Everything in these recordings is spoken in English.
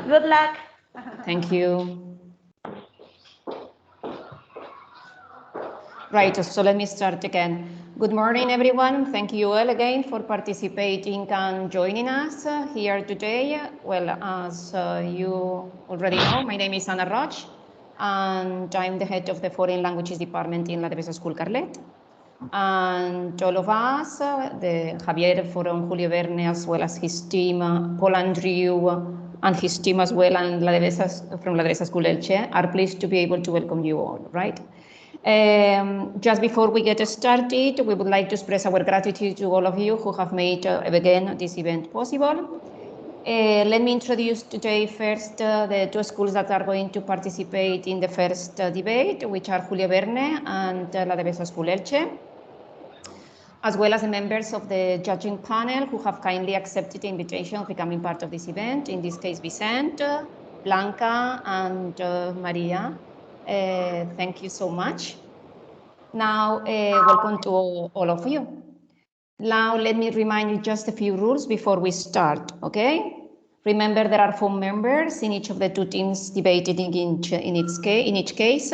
Good luck. Thank you. Right, so let me start again. Good morning, everyone. Thank you all again for participating and joining us here today. Well, as you already know, my name is Ana Roch, and I'm the head of the Foreign Languages Department in La Devesa School Carlet. And all of us, the Javier from Julio Verne, as well as his team, Paul Andrew, and his team as well, and from La Devesa School Elche, are pleased to be able to welcome you all, right? Just before we get started, we would like to express our gratitude to all of you who have made, again, this event possible. Let me introduce today first the two schools that are going to participate in the first debate, which are Julio Verne and La Devesa School Elche, as well as the members of the judging panel who have kindly accepted the invitation of becoming part of this event, in this case Vicente, Blanca, and Maria. Thank you so much. Now, welcome to all of you. Now, let me remind you just a few rules before we start, okay? Remember, there are 4 members in each of the 2 teams debating in each case.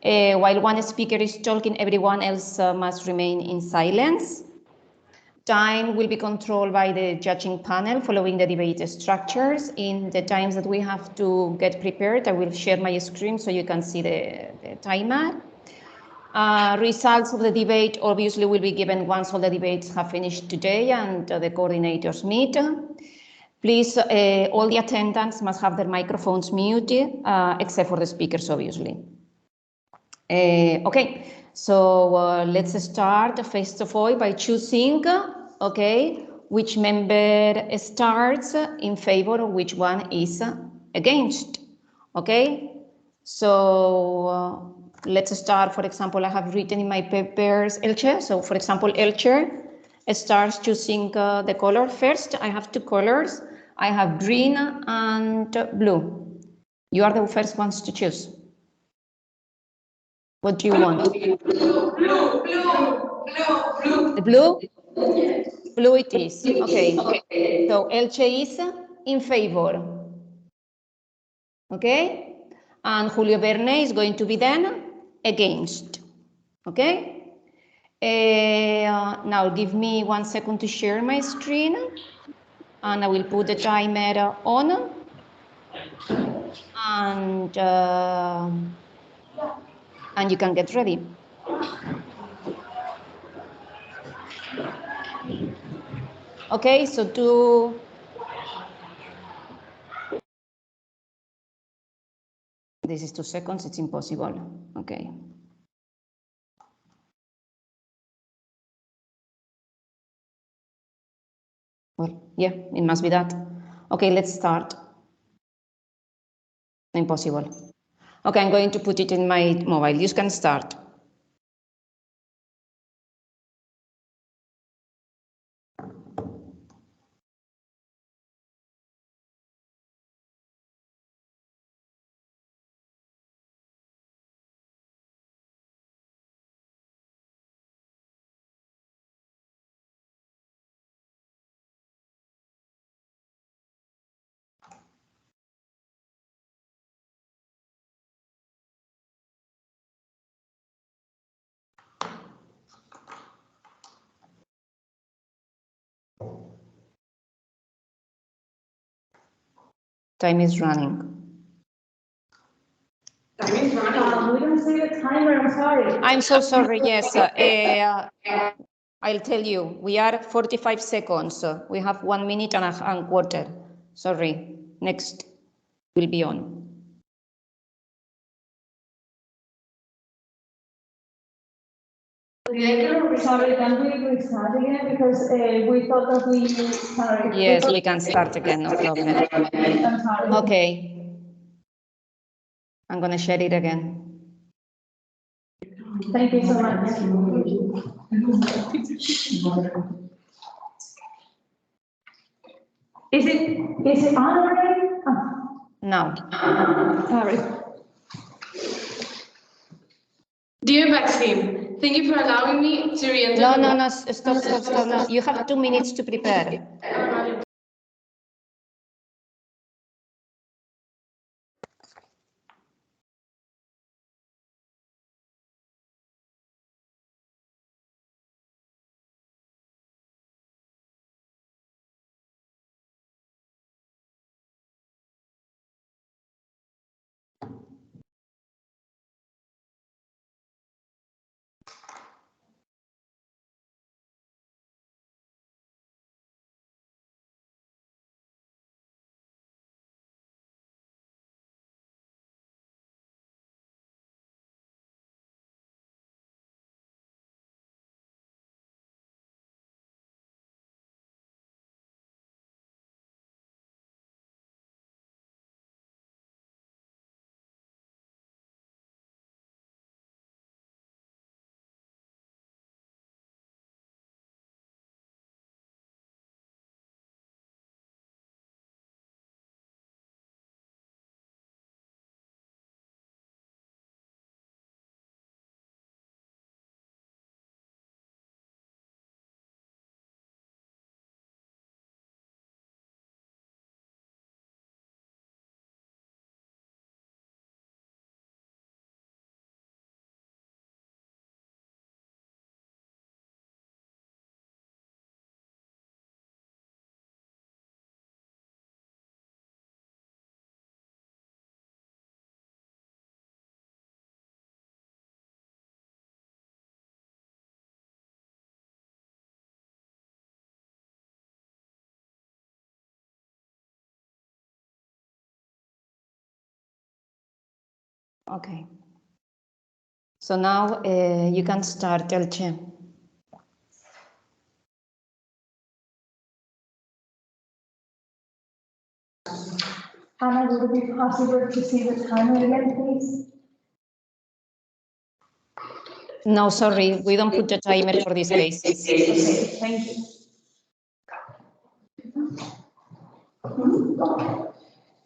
While one speaker is talking, everyone else must remain in silence. Time will be controlled by the judging panel following the debate structures. In the times that we have to get prepared, I will share my screen so you can see the timer. Results of the debate obviously will be given once all the debates have finished today and the coordinators meet. Please, all the attendants must have their microphones muted, except for the speakers, obviously. Okay, so let's start first of all by choosing, okay, which member starts in favor of which one is against, okay? So let's start, for example, I have written in my papers Elche. So for example, Elche starts choosing the color first. I have 2 colors. I have green and blue. You are the first ones to choose. What do you want? Blue. The blue? Yes. Blue it is. Okay. So Elche is in favor. Okay? And Julio Verne is going to be then against. Okay? Now give me 1 second to share my screen. And I will put the timer on. And you can get ready. Okay, so this is 2 seconds, it's impossible. Okay. Well, yeah, it must be that. Okay, let's start. Impossible. Okay, I'm going to put it in my mobile. You can start. Time is running. Time is running. We don't see the timer, I'm sorry. I'm so sorry, yes. I'll tell you, we are 45 seconds. We have 1 minute and a quarter. Sorry, next will be on. Sorry, can we restart again? Because we thought that we started. Yes, we can start again, no problem. I'm sorry. Okay. I'm going to share it again. Thank you so much. Is it on already? Oh, Now. sorry. Dear Maxime, thank you for allowing me to re-enter. No, stop. No. You have 2 minutes to prepare. Okay. So now you can start, Elche. Anna, would it be possible to see the timer again, please? No, sorry, we don't put the timer for these cases. Okay, thank you.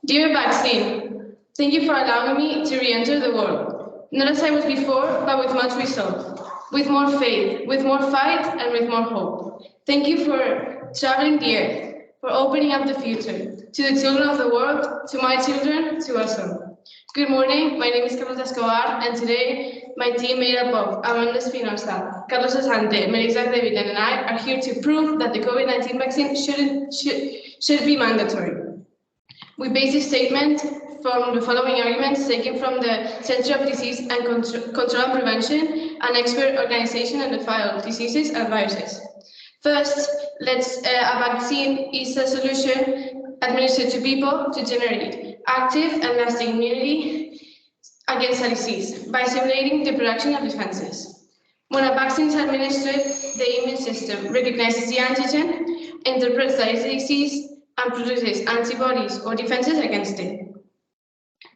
Dear vaccine, thank you for allowing me to re-enter the world. Not as I was before, but with much resolve, with more faith, with more fight, and with more hope. Thank you for traveling the earth, for opening up the future, to the children of the world, to my children, to us all. Good morning, my name is Carlos Escobar, and today my team made up of Amanda Espinosa, Carlos Asante, Melissa David, and I are here to prove that the COVID-19 vaccine should be mandatory. We base this statement from the following arguments taken from the Center of Disease and Control and Prevention, an expert organization in the field of diseases and viruses. First, a vaccine is a solution administered to people to generate active and lasting immunity against a disease by stimulating the production of defenses. When a vaccine is administered, the immune system recognizes the antigen, interprets that it's a disease, and produces antibodies or defenses against it.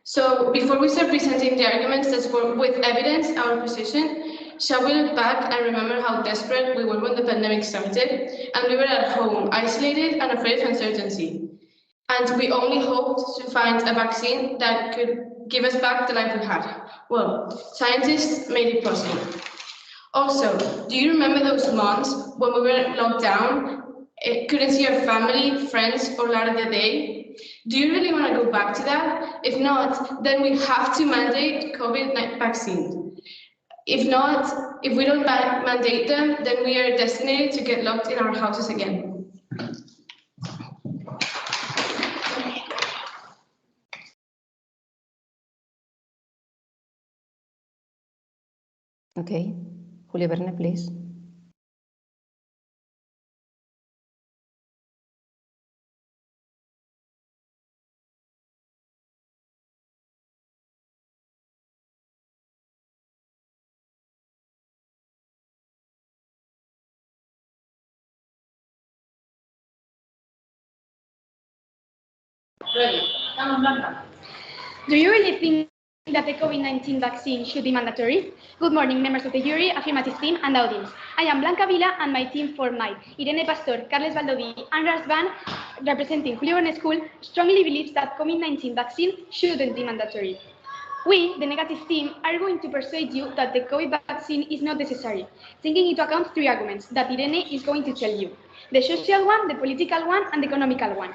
So before we start presenting the arguments that support with evidence our position, shall we look back and remember how desperate we were when the pandemic started, and we were at home, isolated and afraid of uncertainty. And we only hoped to find a vaccine that could give us back the life we had. Well, scientists made it possible. Also, do you remember those months when we were locked down, couldn't see our family, friends, or light of the day? Do you really want to go back to that? If not, then we have to mandate COVID vaccine. If not, if we don't mandate them, then we are destined to get locked in our houses again. Okay, Julio Verne, please. Do you really think that the COVID-19 vaccine should be mandatory? Good morning, members of the jury, affirmative team, and audience. I am Blanca Vila, and my team formed Irene Pastor, Carles Baldoví, and Rasvan, representing Julio Verne School, strongly believes that COVID-19 vaccine shouldn't be mandatory. We, the negative team, are going to persuade you that the COVID vaccine is not necessary, taking into account three arguments that Irene is going to tell you: the social one, the political one, and the economical one.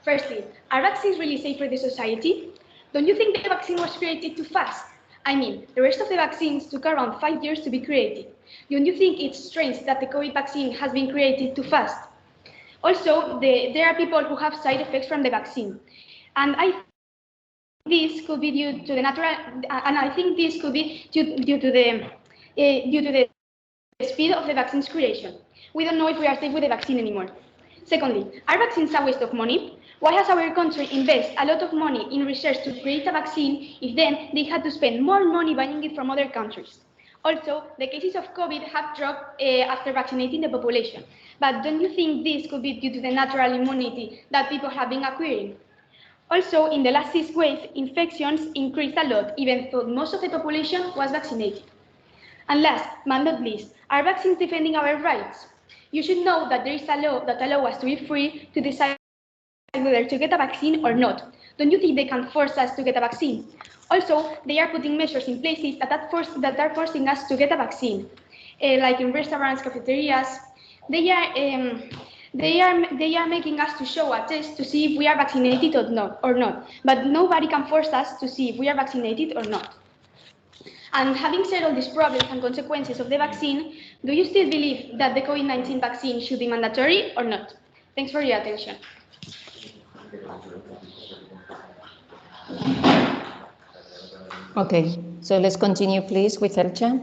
Firstly, are vaccines really safe for the society? Don't you think the vaccine was created too fast? I mean, the rest of the vaccines took around 5 years to be created. Don't you think it's strange that the COVID vaccine has been created too fast? Also, there are people who have side effects from the vaccine, and I think this could be due to the speed of the vaccine's creation. We don't know if we are safe with the vaccine anymore. Secondly, are vaccines a waste of money? Why has our country invested a lot of money in research to create a vaccine if then they had to spend more money buying it from other countries? Also, the cases of COVID have dropped after vaccinating the population. But don't you think this could be due to the natural immunity that people have been acquiring? Also, in the last 6 waves, infections increased a lot, even though most of the population was vaccinated. And last but not least, are vaccines defending our rights? You should know that there is a law that allows us to be free to decide whether to get a vaccine or not. Don't you think they can force us to get a vaccine? Also, they are putting measures in places that are forcing us to get a vaccine, like in restaurants, cafeterias. They are making us to show a test to see if we are vaccinated or not. But nobody can force us to see if we are vaccinated or not. And having said all these problems and consequences of the vaccine, do you still believe that the COVID-19 vaccine should be mandatory or not? Thanks for your attention. Okay, so let's continue, please, with Elcha.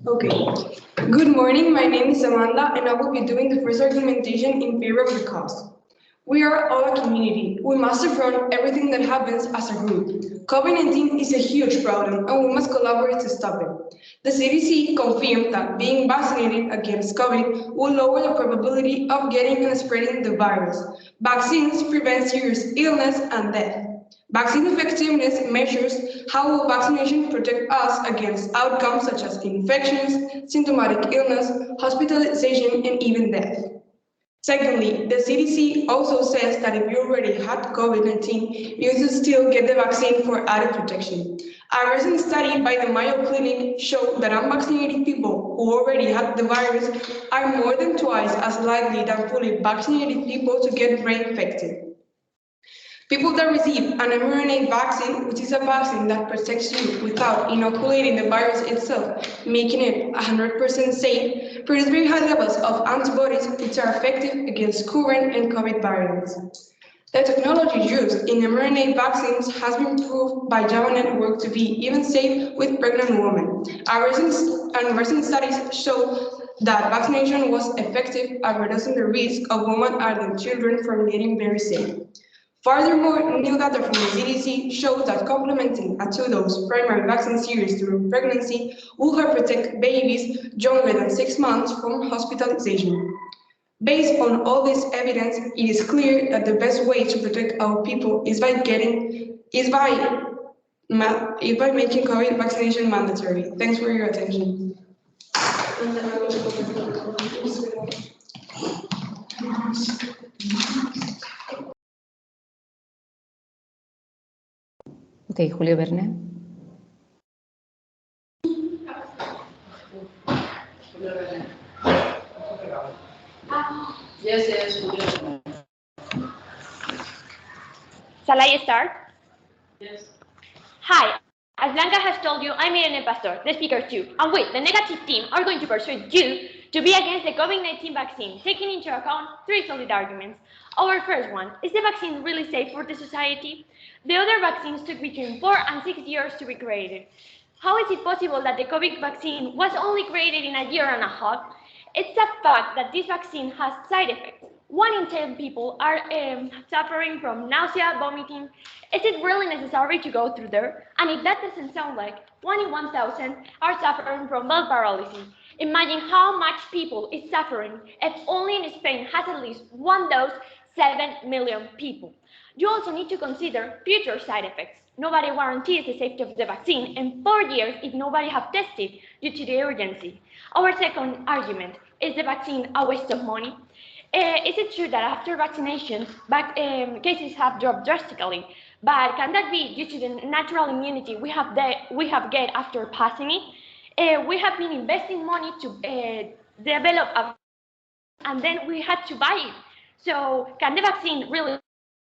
Okay. Good morning, my name is Amanda and I will be doing the first argumentation in favor of the cause. We are all a community. We must affront everything that happens as a group. COVID-19 is a huge problem and we must collaborate to stop it. The CDC confirmed that being vaccinated against COVID will lower the probability of getting and spreading the virus. Vaccines prevent serious illness and death. Vaccine effectiveness measures how will vaccination protect us against outcomes such as infections, symptomatic illness, hospitalization, and even death. Secondly, the CDC also says that if you already had COVID-19, you should still get the vaccine for added protection. A recent study by the Mayo Clinic showed that unvaccinated people who already had the virus are more than twice as likely than fully vaccinated people to get reinfected. People that receive an mRNA vaccine, which is a vaccine that protects you without inoculating the virus itself, making it 100% safe, produce very high levels of antibodies which are effective against current and COVID variants. The technology used in mRNA vaccines has been proved by Java Network to be even safe with pregnant women. Recent studies show that vaccination was effective at reducing the risk of women and their children from getting very sick. Furthermore, new data from the CDC shows that complementing a two-dose primary vaccine series during pregnancy will help protect babies younger than 6 months from hospitalization. Based on all this evidence, it is clear that the best way to protect our people is by making COVID vaccination mandatory. Thanks for your attention. Okay, Julio Verne. Yes. Shall I start? Yes. Hi, as Blanca has told you, I'm Irene Pastor, the speaker too, and we, the negative team, are going to persuade you to be against the COVID-19 vaccine, taking into account three solid arguments. Our first one, is the vaccine really safe for the society? The other vaccines took between 4 and 6 years to be created. How is it possible that the COVID vaccine was only created in a year and a half? It's a fact that this vaccine has side effects. 1 in 10 people are suffering from nausea, vomiting. Is it really necessary to go through there? And if that doesn't sound like, 1 in 1,000 are suffering from bone paralysis. Imagine how much people is suffering if only in Spain has at least 1 dose, 7 million people. You also need to consider future side effects. Nobody guarantees the safety of the vaccine in 4 years if nobody has tested due to the urgency. Our second argument, is the vaccine a waste of money? Is it true that after vaccination, cases have dropped drastically? But can that be due to the natural immunity we have get after passing it? We have been investing money to develop a and then we had to buy it. So can the vaccine really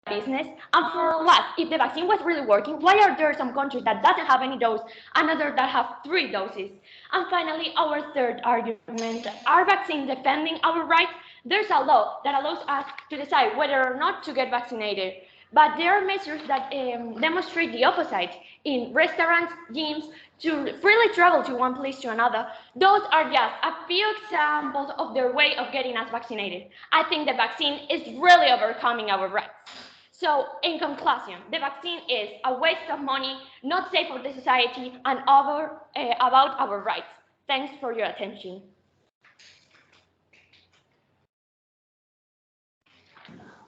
business? And for what? If the vaccine was really working, why are there some countries that doesn't have any dose and others that have 3 doses? And finally, our third argument, are vaccines defending our rights? There's a law that allows us to decide whether or not to get vaccinated. But there are measures that demonstrate the opposite in restaurants, gyms, to freely travel to one place to another. Those are just a few examples of their way of getting us vaccinated. I think the vaccine is really overcoming our rights. So, in conclusion, the vaccine is a waste of money, not safe for the society, and about our rights. Thanks for your attention.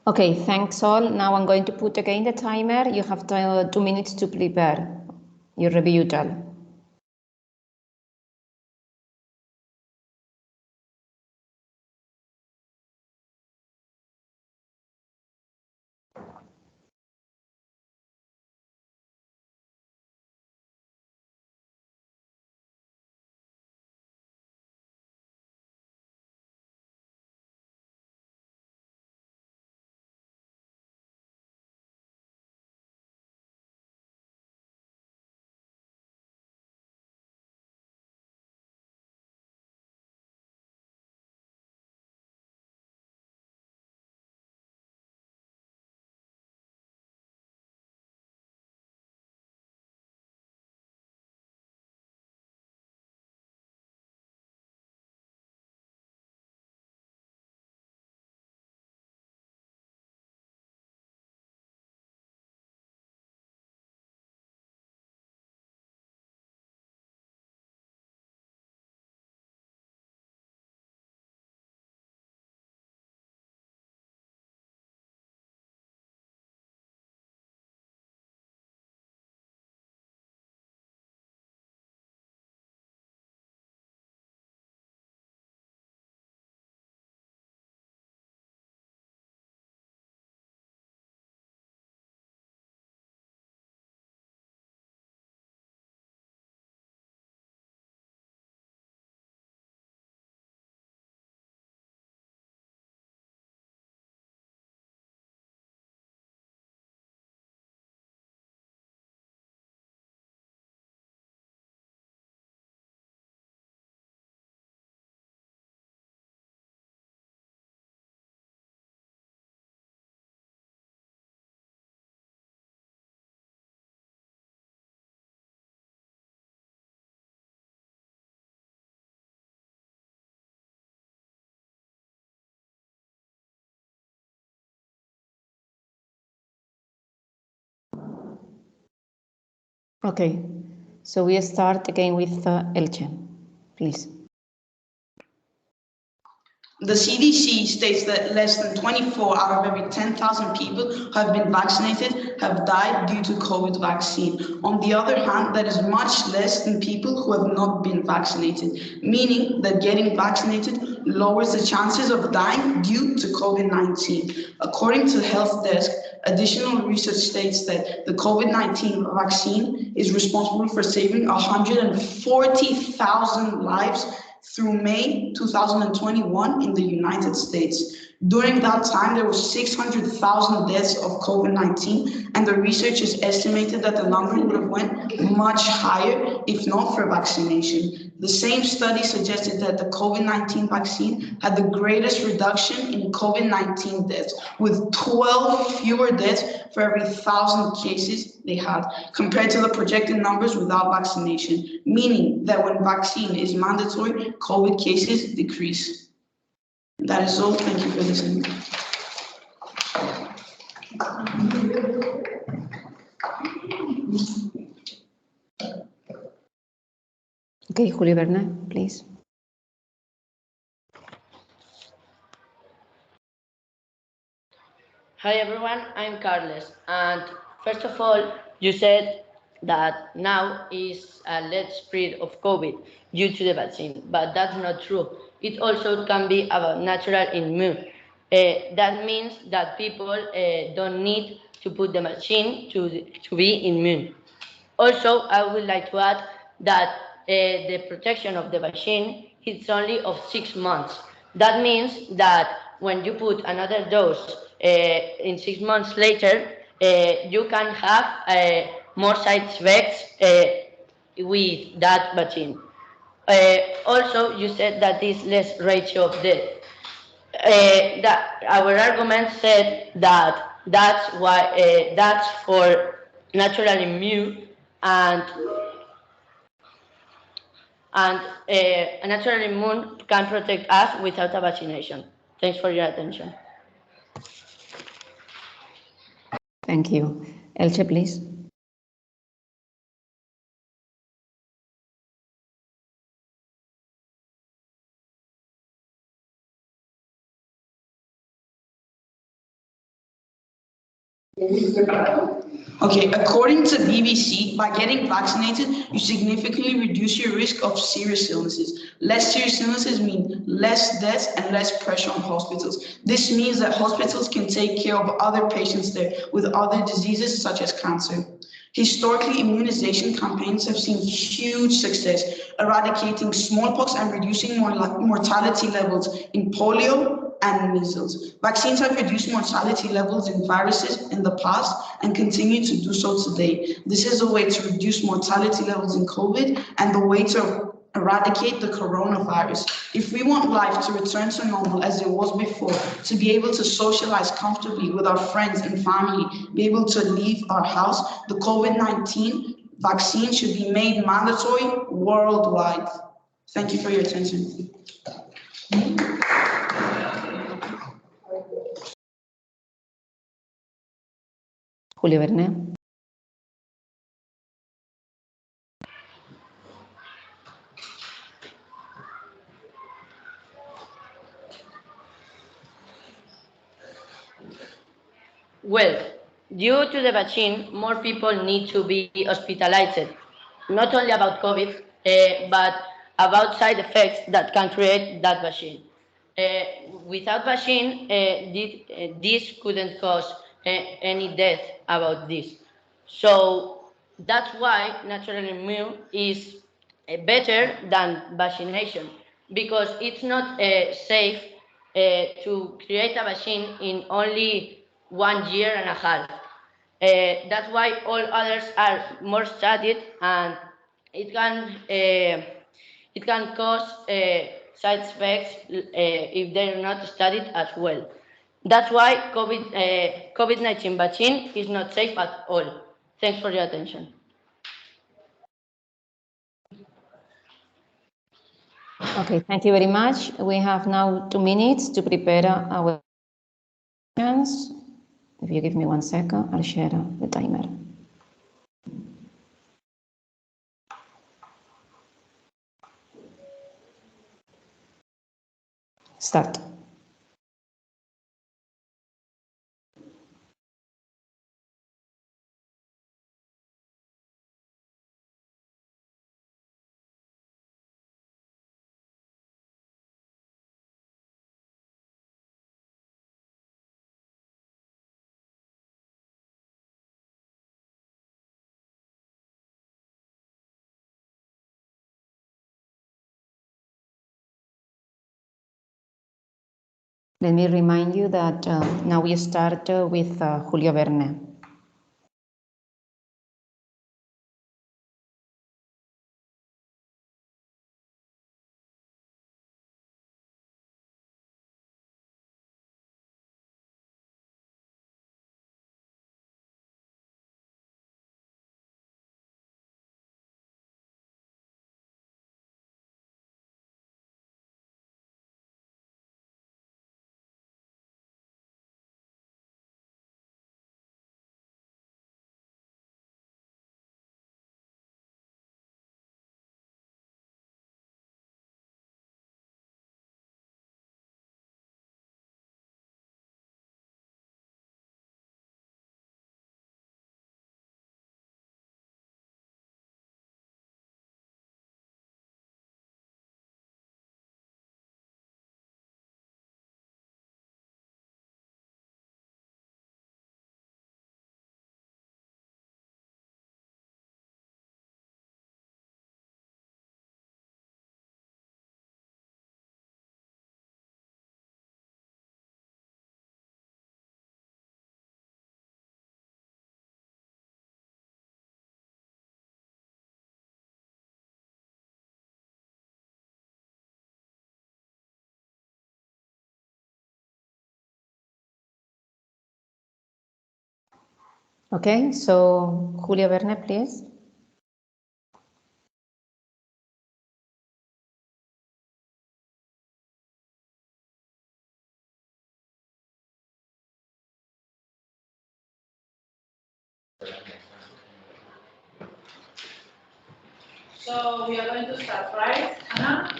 Okay, thanks all. Now I'm going to put again the timer. You have 2 minutes to prepare your rebuttal. Okay, so we start again with Elche, please. The CDC states that less than 24 out of every 10,000 people who have been vaccinated have died due to COVID vaccine. On the other hand, that is much less than people who have not been vaccinated, meaning that getting vaccinated lowers the chances of dying due to COVID-19. According to the Health Desk, additional research states that the COVID-19 vaccine is responsible for saving 140,000 lives through May 2021 in the United States. During that time, there were 600,000 deaths of COVID-19, and the researchers estimated that the number would have went much higher if not for vaccination. The same study suggested that the COVID-19 vaccine had the greatest reduction in COVID-19 deaths, with 12 fewer deaths for every 1,000 cases they had, compared to the projected numbers without vaccination, meaning that when vaccine is mandatory, COVID cases decrease. That is all. Thank you for listening. Okay, Julio Bernal, please. Hi everyone, I'm Carles, and first of all, you said that now is a less spread of COVID due to the vaccine, but that's not true. It also can be about natural immune. That means that people don't need to put the vaccine to be immune. Also, I would like to add that the protection of the vaccine is only of 6 months. That means that when you put another dose in 6 months later, you can have more side effects with that vaccine. Also, you said that this less ratio of death. That our argument said that that's why that's for natural immune and a natural immune can protect us without a vaccination. Thanks for your attention. Thank you. Elche, please. Okay, according to BBC, by getting vaccinated, you significantly reduce your risk of serious illnesses. Less serious illnesses mean less deaths and less pressure on hospitals. This means that hospitals can take care of other patients there with other diseases such as cancer. Historically, immunization campaigns have seen huge success, eradicating smallpox and reducing mortality levels in polio and measles. Vaccines have reduced mortality levels in viruses in the past and continue to do so today. This is a way to reduce mortality levels in COVID and the way to eradicate the coronavirus. If we want life to return to normal as it was before, to be able to socialize comfortably with our friends and family, be able to leave our house, the COVID-19 vaccine should be made mandatory worldwide. Thank you for your attention. Julio Bernal. Well, due to the vaccine, more people need to be hospitalized, not only about COVID, but about side effects that can create that vaccine. Without vaccine, this couldn't cause any death about this. So that's why natural immune is better than vaccination, because it's not safe to create a vaccine in only 1 year and a half. That's why all others are more studied, and it can cause side effects if they're not studied as well. That's why COVID-19 vaccine is not safe at all. Thanks for your attention. Okay, thank you very much. We have now 2 minutes to prepare our questions. If you give me 1 second, I'll share the timer. Start. Let me remind you that now we start with Julio Verne. Okay, so Julio Verne, please. So we are going to start, right, Anna?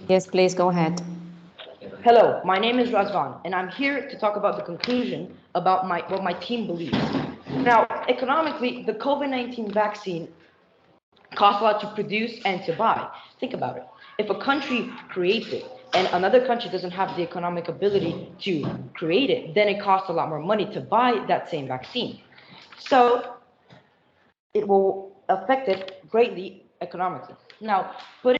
Yes, please go ahead. Hello, my name is Razvan, and I'm here to talk about the conclusion about what my team believes. Now, economically, the COVID-19 vaccine costs a lot to produce and to buy. Think about it. If a country creates it and another country doesn't have the economic ability to create it, then it costs a lot more money to buy that same vaccine. So it will affect it greatly economically. Now, but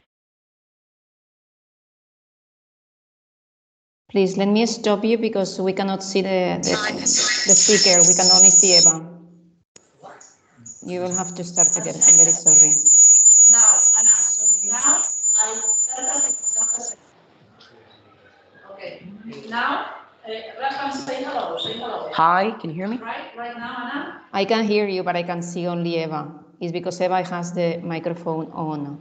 Please, let me stop you because we cannot see the speaker. We can only see Eva. You will have to start again. I'm very sorry. Now, Anna, sorry. Now, okay. Now, Rafa, say hello. Say hello. hi, can you hear me? Right now, Anna. I can hear you, but I can see only Eva. It's because Eva has the microphone on.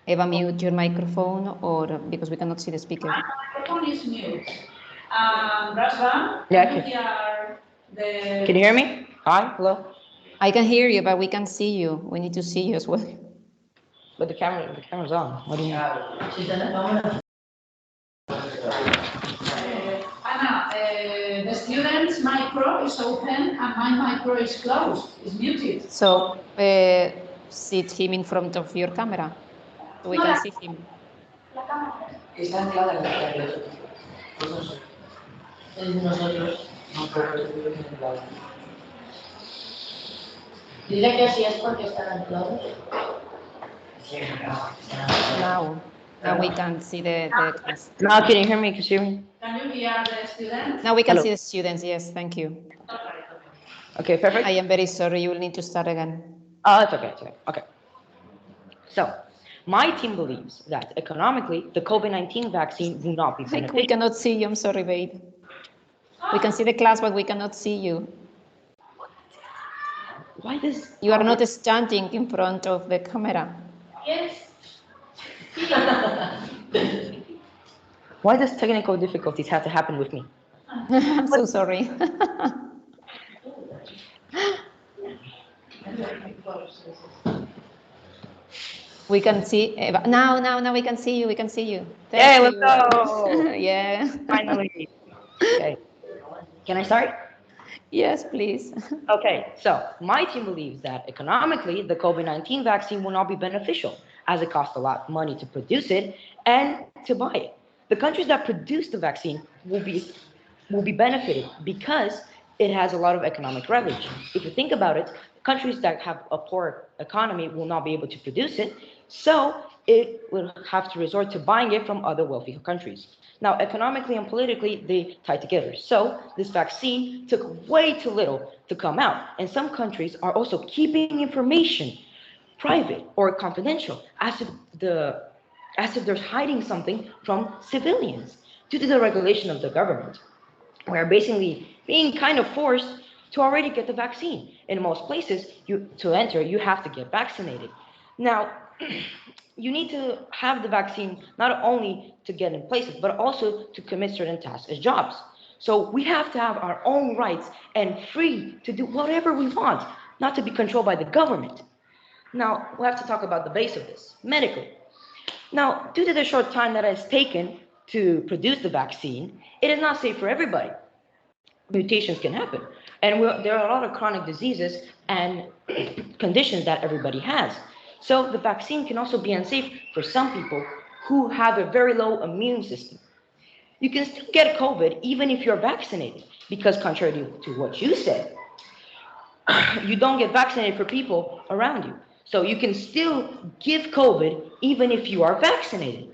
Eva, mute your microphone, or because we cannot see the speaker. My microphone is mute. Rafa, Yeah, can you hear the... Can you hear me? Hi, hello. I can hear you, but we can see you. We need to see you as well. But the camera's on. What do you mean? Anna, the student's micro is open and my micro is closed. It's muted. So sit him in front of your camera so we can see him. Está anclada en la calle. Nosotros. Dile que si es porque están anclados. Now we can see the class. Now, can you hear me? Can you hear me? Can you hear the student? Now we can Hello. see the students. Yes, thank you. Okay, perfect. I am very sorry. You will need to start again. Oh, it's okay, it's okay. Okay. So, my team believes that economically, the COVID-19 vaccine will not be We beneficial. cannot see you. I'm sorry, babe. We can see the class, but we cannot see you. Why does... You are not standing in front of the camera. Yes. Why does technical difficulties have to happen with me? I'm so sorry. We can see now we can see you. We can see you. Yeah, Thank let's you. go. Yeah. Finally. Okay. Can I start? Yes, please. Okay, so my team believes that economically, the COVID-19 vaccine will not be beneficial as it costs a lot of money to produce it and to buy it. The countries that produce the vaccine will be benefited because it has a lot of economic leverage. If you think about it, countries that have a poor economy will not be able to produce it, so it will have to resort to buying it from other wealthy countries. Now, economically and politically, they tie together. So this vaccine took way too little to come out, and some countries are also keeping information private or confidential as if they're hiding something from civilians due to the regulation of the government. We're basically being kind of forced to already get the vaccine. In most places, to enter, you have to get vaccinated. Now, you need to have the vaccine not only to get in places, but also to commit certain tasks as jobs. So we have to have our own rights and free to do whatever we want, not to be controlled by the government. Now, we have to talk about the base of this, medically. Now, due to the short time that it's taken to produce the vaccine, it is not safe for everybody. Mutations can happen. And there are a lot of chronic diseases and conditions that everybody has. So the vaccine can also be unsafe for some people who have a very low immune system. You can still get COVID even if you're vaccinated, because contrary to what you said, you don't get vaccinated for people around you. So you can still give COVID even if you are vaccinated.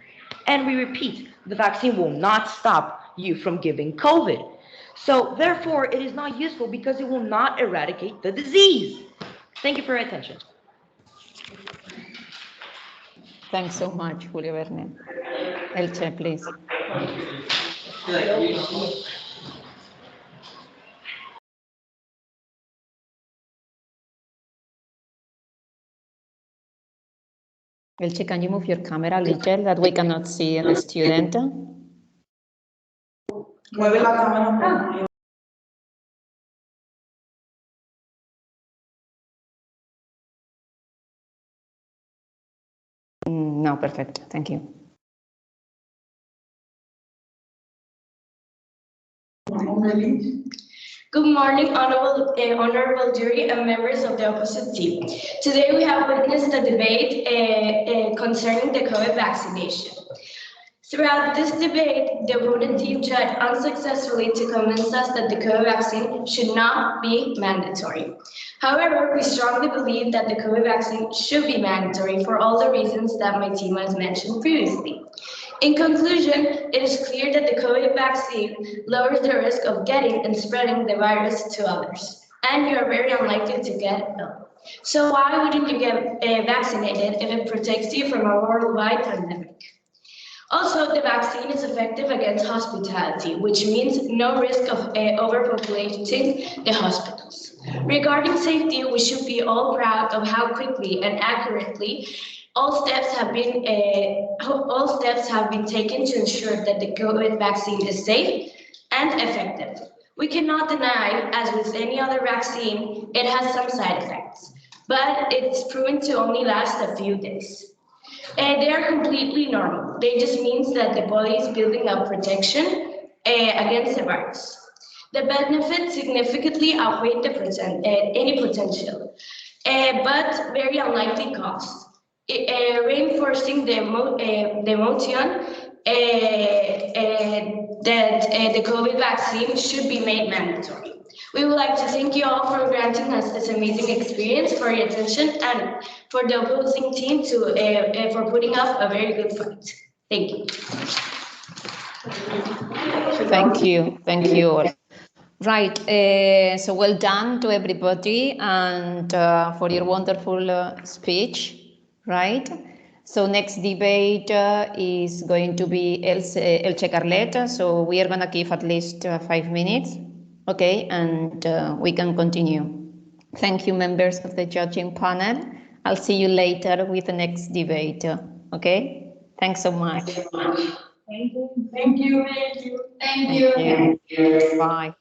And we repeat, the vaccine will not stop you from giving COVID. So therefore, it is not useful because it will not eradicate the disease. Thank you for your attention. Thanks so much, Julio Verne. Elche, please. Elche, can you move your camera a little that we cannot see the student? Mueve la cámara. No, perfect. Thank you. Good morning, honorable jury and members of the opposite team. Today we have witnessed a debate concerning the COVID vaccination. Throughout this debate, the opponent team tried unsuccessfully to convince us that the COVID vaccine should not be mandatory. However, we strongly believe that the COVID vaccine should be mandatory for all the reasons that my team has mentioned previously. In conclusion, it is clear that the COVID vaccine lowers the risk of getting and spreading the virus to others, and you are very unlikely to get ill. So why wouldn't you get vaccinated if it protects you from a worldwide pandemic? Also, the vaccine is effective against hospitality, which means no risk of overpopulating the hospitals. Regarding safety, we should be all proud of how quickly and accurately all steps have been taken to ensure that the COVID vaccine is safe and effective. We cannot deny, as with any other vaccine, it has some side effects, but it's proven to only last a few days. They are completely normal. They just means that the body is building up protection against the virus. The benefits significantly outweigh any potential, but very unlikely costs. Reinforcing the motion that the COVID vaccine should be made mandatory. We would like to thank you all for granting us this amazing experience, for your attention, and for the opposing team for putting up a very good fight. Thank you. Thank you all. Right, so well done to everybody and for your wonderful speech, right? So next debate is going to be Elche Carlet, so we are gonna give at least 5 minutes, okay, and we can continue. Thank you, members of the judging panel. I'll see you later with the next debate, okay? Thanks so much. Thank you. Thank you. Thank you. Thank you. Bye.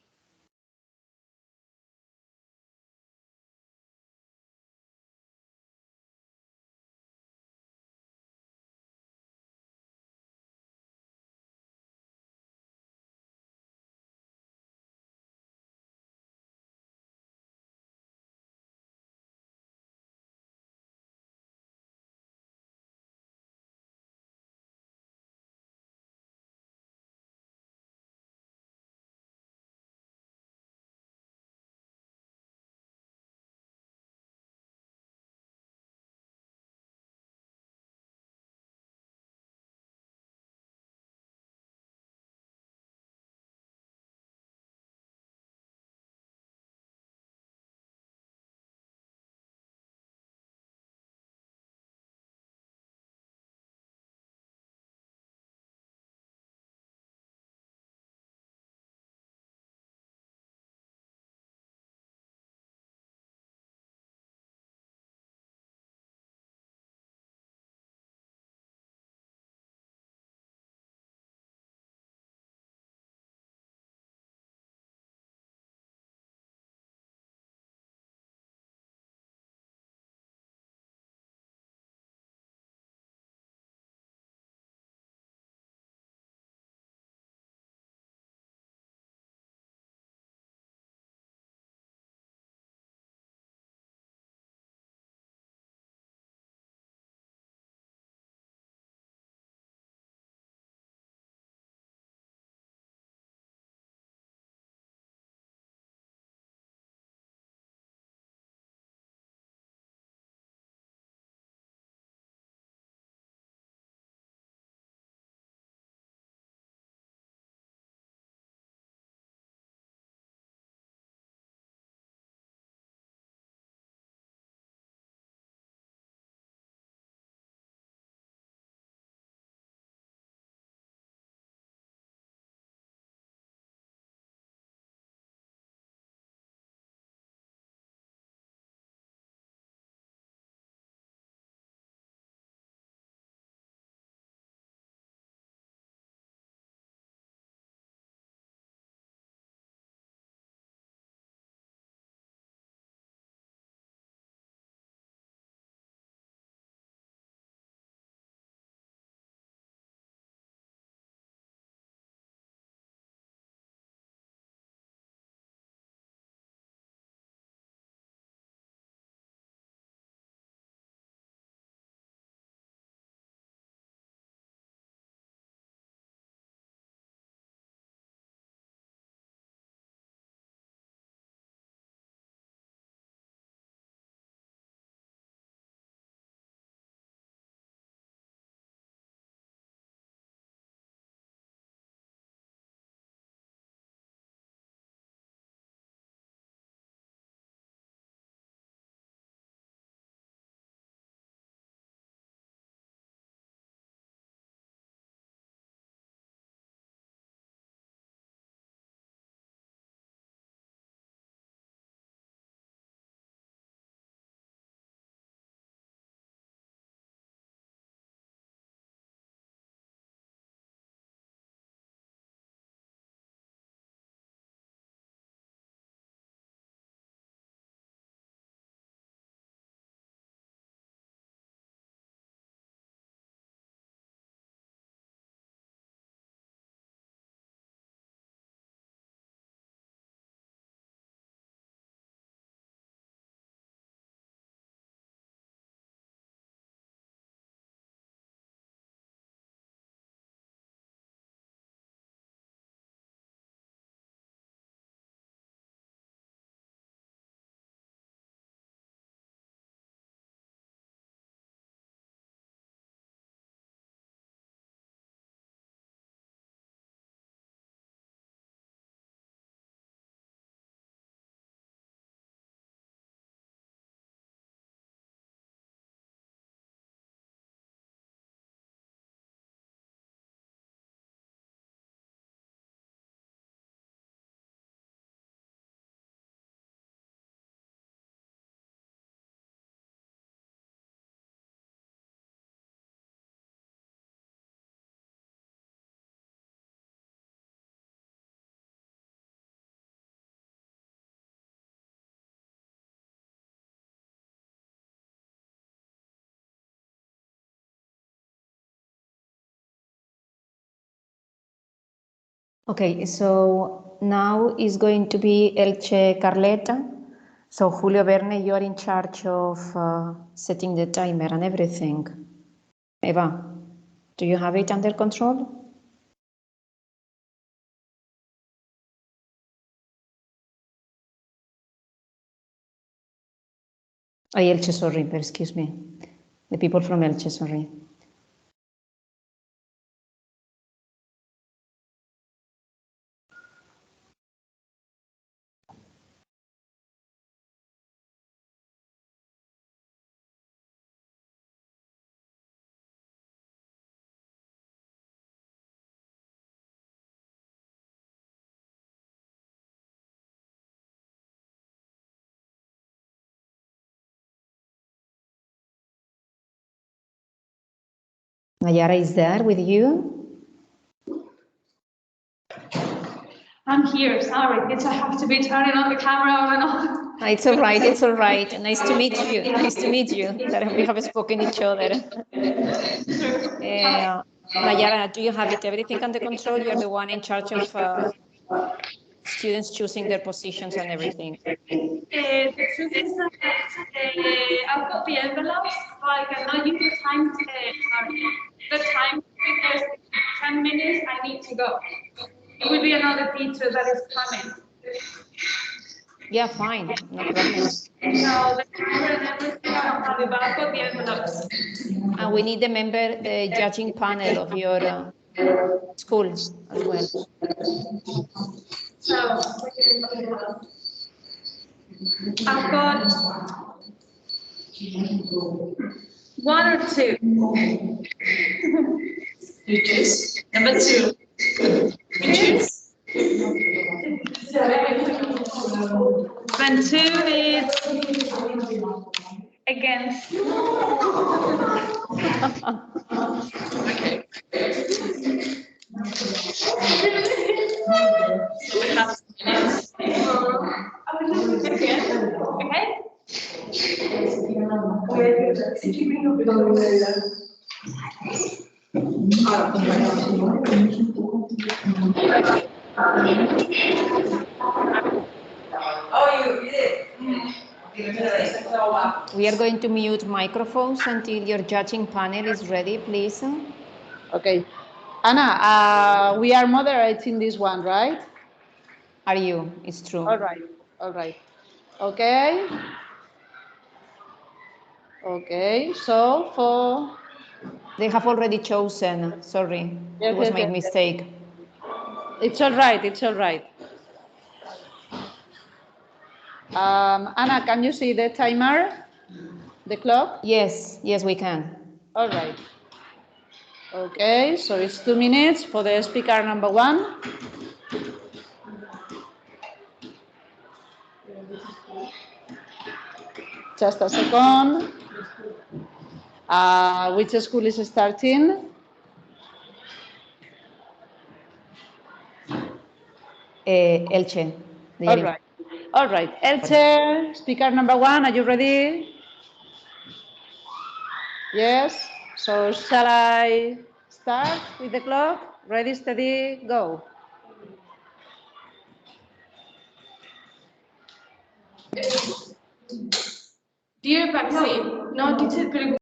Okay, so now is going to be Elche Carleta. So Julio Verne, you are in charge of setting the timer and everything. Eva, do you have it under control? Elche, sorry, excuse me. The people from Elche, sorry. Nayara is there with you? I'm here, sorry. I have to be turning on the camera on and off. It's all right, it's all right. Nice to meet you. Nice to meet you. That we have spoken each other. Nayara, do you have it everything under control? You're the one in charge of students choosing their positions and everything. The truth is that I've got the envelopes, but I cannot use the time. The time, because 10 minutes I need to go. It will be another teacher that is coming. Yeah, fine, no problem. So the timer and everything, I don't have it, but I've got the envelopes. And we need the judging panel of your school as well. So I've got 1 or 2. You choose. Number 2. You choose. Then 2 is against. Okay. So we have minutes. Okay. We are going to mute microphones until your judging panel is ready, please. Okay. Anna, we are moderating this one, right? Are you? It's true. All right. All right. Okay. Okay. So for... They have already chosen. Sorry, it was my mistake. It's all right. It's all right. Anna, can you see the timer? The clock? Yes, yes, we can. All right. Okay, so it's 2 minutes for the speaker number 1. Just a second. Which school is starting? Elche. All right. All right. Elche, speaker number 1, are you ready? Yes. So shall I start with the clock? Ready, steady, go. Dear vaccine, no detailed pregunta.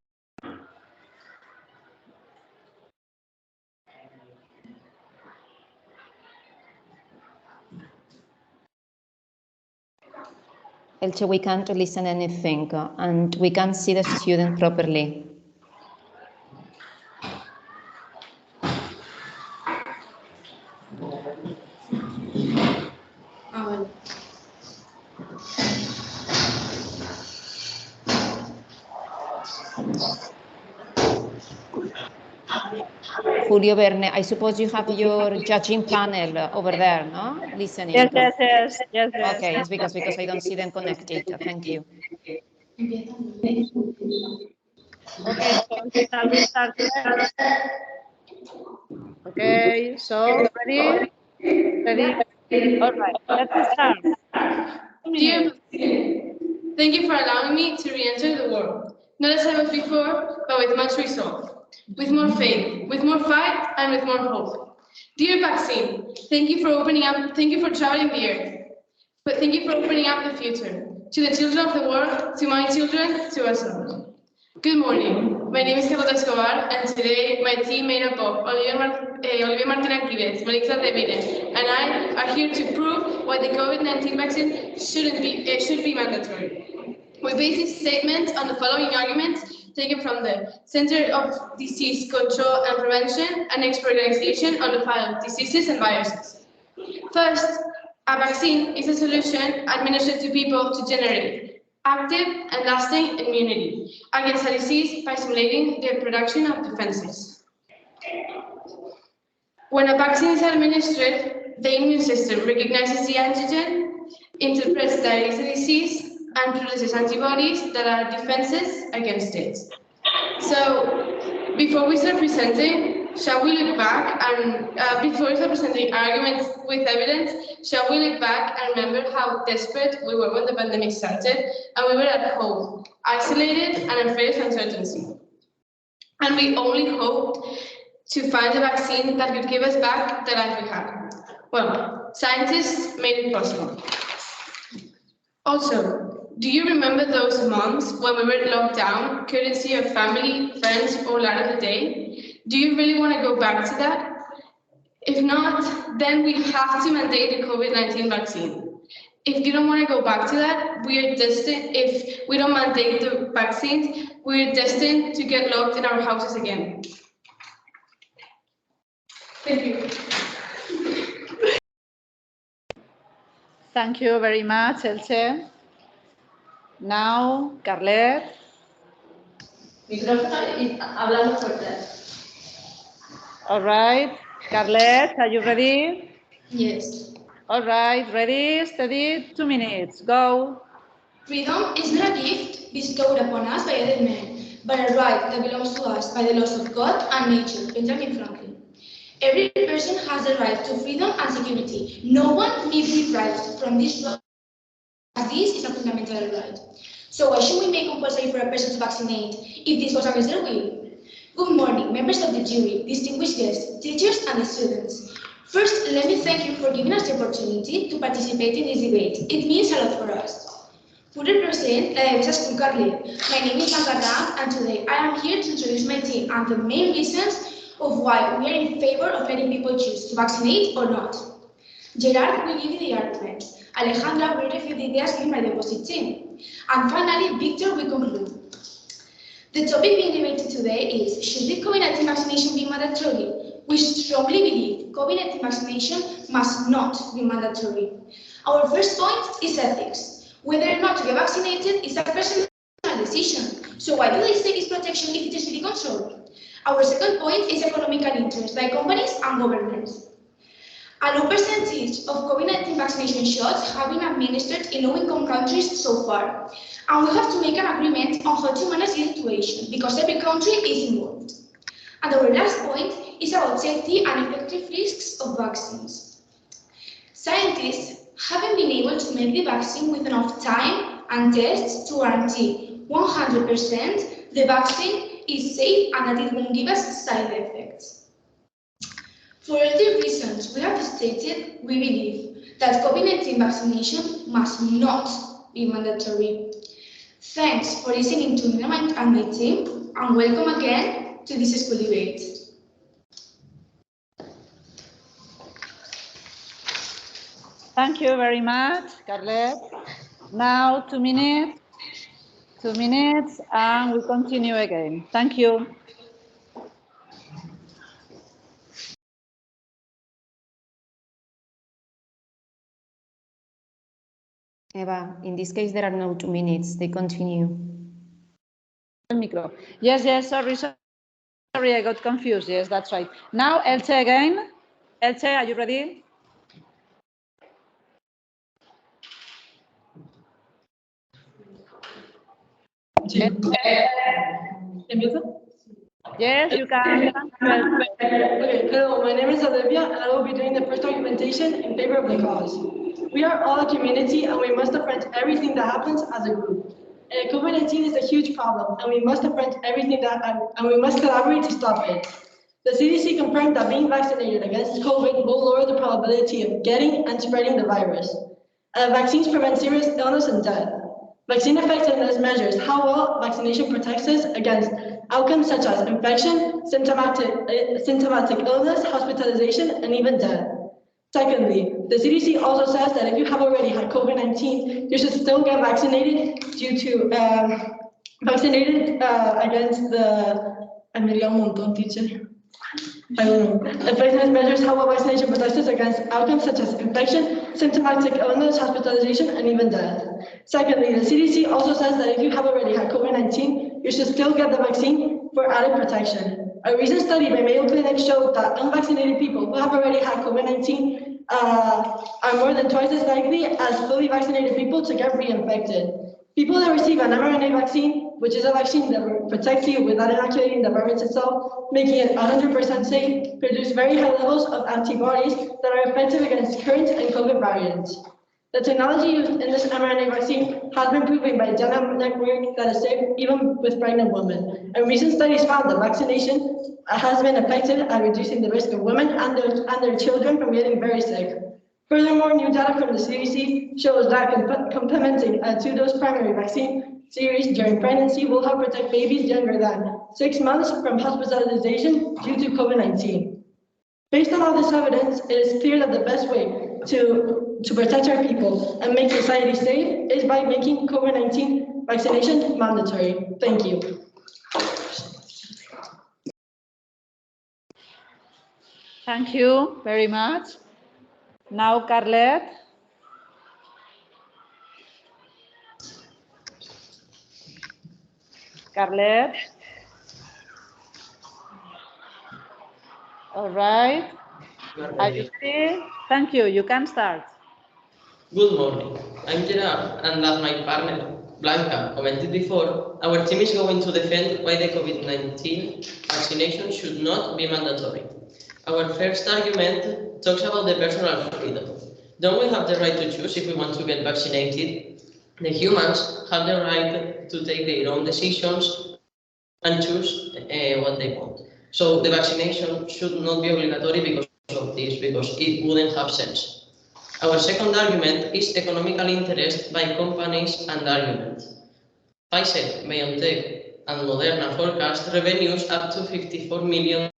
Elche, we can't listen anything and we can't see the student properly. Julio Verne, I suppose you have your judging panel over there, no? Listening. Yes. Okay, it's because I don't see them connected. Thank you. Okay, so shall we start? Okay, so ready? Ready? All right, let's start. Dear vaccine, thank you for allowing me to re-enter the world. Not as I was before, but with much resolve, with more faith, with more fight, and with more hope. Dear vaccine, thank you for opening up, thank you for traveling the earth, but thank you for opening up the future. To the children of the world, to my children, to us all. Good morning. My name is Carlota Escobar, and today my team made up of Olivia Martina Quives, Melissa Devine, and I are here to prove why the COVID-19 vaccine should be mandatory. We base this statement on the following arguments taken from the Center of Disease Control and Prevention, an expert organization on the field of diseases and viruses. First, a vaccine is a solution administered to people to generate active and lasting immunity against a disease by stimulating the production of defenses. When a vaccine is administered, the immune system recognizes the antigen, interprets that it is a disease, and produces antibodies that are defenses against it. So, before we start presenting, shall we look back and before we start presenting arguments with evidence, shall we look back and remember how desperate we were when the pandemic started and we were at home, isolated and afraid of uncertainty. And we only hoped to find a vaccine that could give us back the life we had. Well, scientists made it possible. Also, do you remember those months when we were locked down, couldn't see our family, friends, or light of the day? Do you really want to go back to that? If not, then we have to mandate the COVID-19 vaccine. If you don't want to go back to that, we are destined, if we don't mandate the vaccines, we're destined to get locked in our houses again. Thank you. Thank you very much, Elche. Now, Carlet. Micrófono y hablando fuerte. All right. Carlet, are you ready? Yes. All right, ready, steady, 2 minutes, go. Freedom is not a gift bestowed upon us by other men, but a right that belongs to us by the laws of God and nature. Benjamin Franklin. Every person has the right to freedom and security. No one may be deprived from this right, as this is a fundamental right. So why should we make compulsory for a person to vaccinate if this goes against their will? Good morning, members of the jury, distinguished guests, teachers and the students. First, let me thank you for giving us the opportunity to participate in this debate. It means a lot for us. To represent La Defensa School Carlet, my name is Sandra and today I am here to introduce my team and the main reasons of why we are in favor of letting people choose to vaccinate or not. Gerard will give you the arguments. Alejandra will refute the ideas given by the opposite team. And finally, Victor will conclude. The topic being debated today is, should the COVID-19 vaccination be mandatory? We strongly believe COVID-19 vaccination must not be mandatory. Our first point is ethics. Whether or not to get vaccinated is a personal decision. So why do they say it's protection if it is really controlled? Our second point is economical interest by companies and governments. A low percentage of COVID-19 vaccination shots have been administered in low-income countries so far. And we have to make an agreement on how to manage the situation because every country is involved. And our last point is about safety and effective risks of vaccines. Scientists haven't been able to make the vaccine with enough time and tests to guarantee 100% the vaccine is safe and that it won't give us side effects. For all the reasons we have stated, we believe that COVID-19 vaccination must not be mandatory. Thanks for listening to me and my team, and welcome again to this school debate. Thank you very much, Carlet. Now 2 minutes. 2 minutes, and we continue again. Thank you. Eva, in this case, there are no 2 minutes. They continue. Micro. Yes, sorry, I got confused. Yes, that's right. Now, Elche again. Elche, are you ready? Yes, you can. Okay, hello, my name is Olivia, and I will be doing the first argumentation in favor of the cause. We are all a community, and we must confront everything that happens as a group. COVID-19 is a huge problem, and we must confront everything and we must collaborate to stop it. The CDC confirmed that being vaccinated against COVID will lower the probability of getting and spreading the virus. Vaccines prevent serious illness and death. Vaccine effectiveness measures how well vaccination protects us against outcomes such as infection, symptomatic illness, hospitalization, and even death. Secondly, the CDC also says that if you have already had COVID-19, you should still get vaccinated due to against the, I me dio un montón, teacher. I don't know. Effectiveness measures how well vaccination protects us against outcomes such as infection, symptomatic illness, hospitalization, and even death. Secondly, the CDC also says that if you have already had COVID-19, you should still get the vaccine for added protection. A recent study by Mayo Clinic showed that unvaccinated people who have already had COVID-19 are more than twice as likely as fully vaccinated people to get reinfected. People that receive an mRNA vaccine, which is a vaccine that protects you without inoculating the virus itself, making it 100% safe, produce very high levels of antibodies that are effective against current and COVID variants. The technology used in this mRNA vaccine has been proven by genetic work that is safe even with pregnant women. And recent studies found that vaccination has been effective at reducing the risk of women and their children from getting very sick. Furthermore, new data from the CDC shows that complementing a two-dose primary vaccine series during pregnancy will help protect babies younger than 6 months from hospitalization due to COVID-19. Based on all this evidence, it is clear that the best way to protect our people and make society safe is by making COVID-19 vaccination mandatory. Thank you. Thank you very much. Now, Carlet. Carlet. All right. Are you ready? Thank you. You can start. Good morning. I'm Gerard, and as my partner Blanca commented before, our team is going to defend why the COVID-19 vaccination should not be mandatory. Our first argument talks about the personal freedom. Don't we have the right to choose if we want to get vaccinated? The humans have the right to take their own decisions and choose what they want. So the vaccination should not be obligatory because of this, because it wouldn't have sense. Our second argument is economical interest by companies and arguments. Pfizer, BioNTech, and Moderna forecast revenues up to $54 million.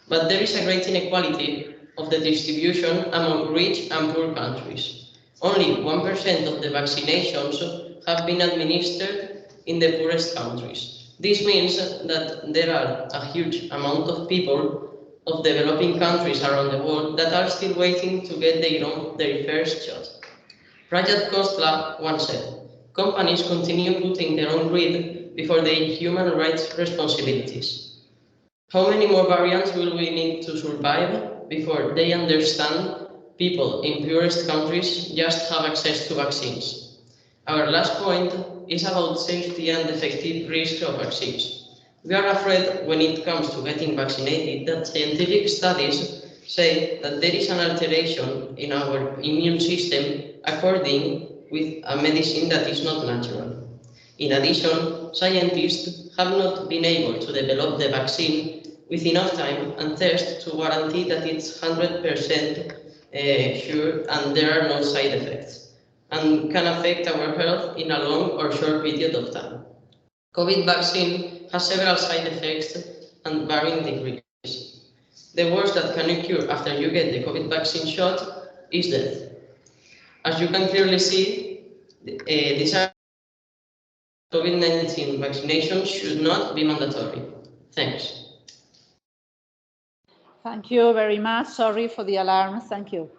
But there is a great inequality of the distribution among rich and poor countries. Only 1% of the vaccinations have been administered in the poorest countries. This means that there are a huge amount of people of developing countries around the world that are still waiting to get their first shot. Rajat Khosla once said, companies continue putting their own greed before their human rights responsibilities. How many more variants will we need to survive before they understand people in poorest countries just have access to vaccines? Our last point is about safety and effective risk of vaccines. We are afraid when it comes to getting vaccinated that scientific studies say that there is an alteration in our immune system according with a medicine that is not natural. In addition, scientists have not been able to develop the vaccine with enough time and test to guarantee that it's 100% sure and there are no side effects and can affect our health in a long or short period of time. COVID vaccine has several side effects and varying degrees. The worst that can occur after you get the COVID vaccine shot is death. As you can clearly see, these are COVID-19 vaccination should not be mandatory. Thanks. Thank you very much. Sorry for the alarm. Thank you.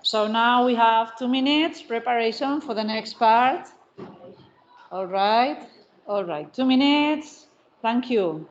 So now we have 2 minutes preparation for the next part. All right. 2 minutes. Thank you.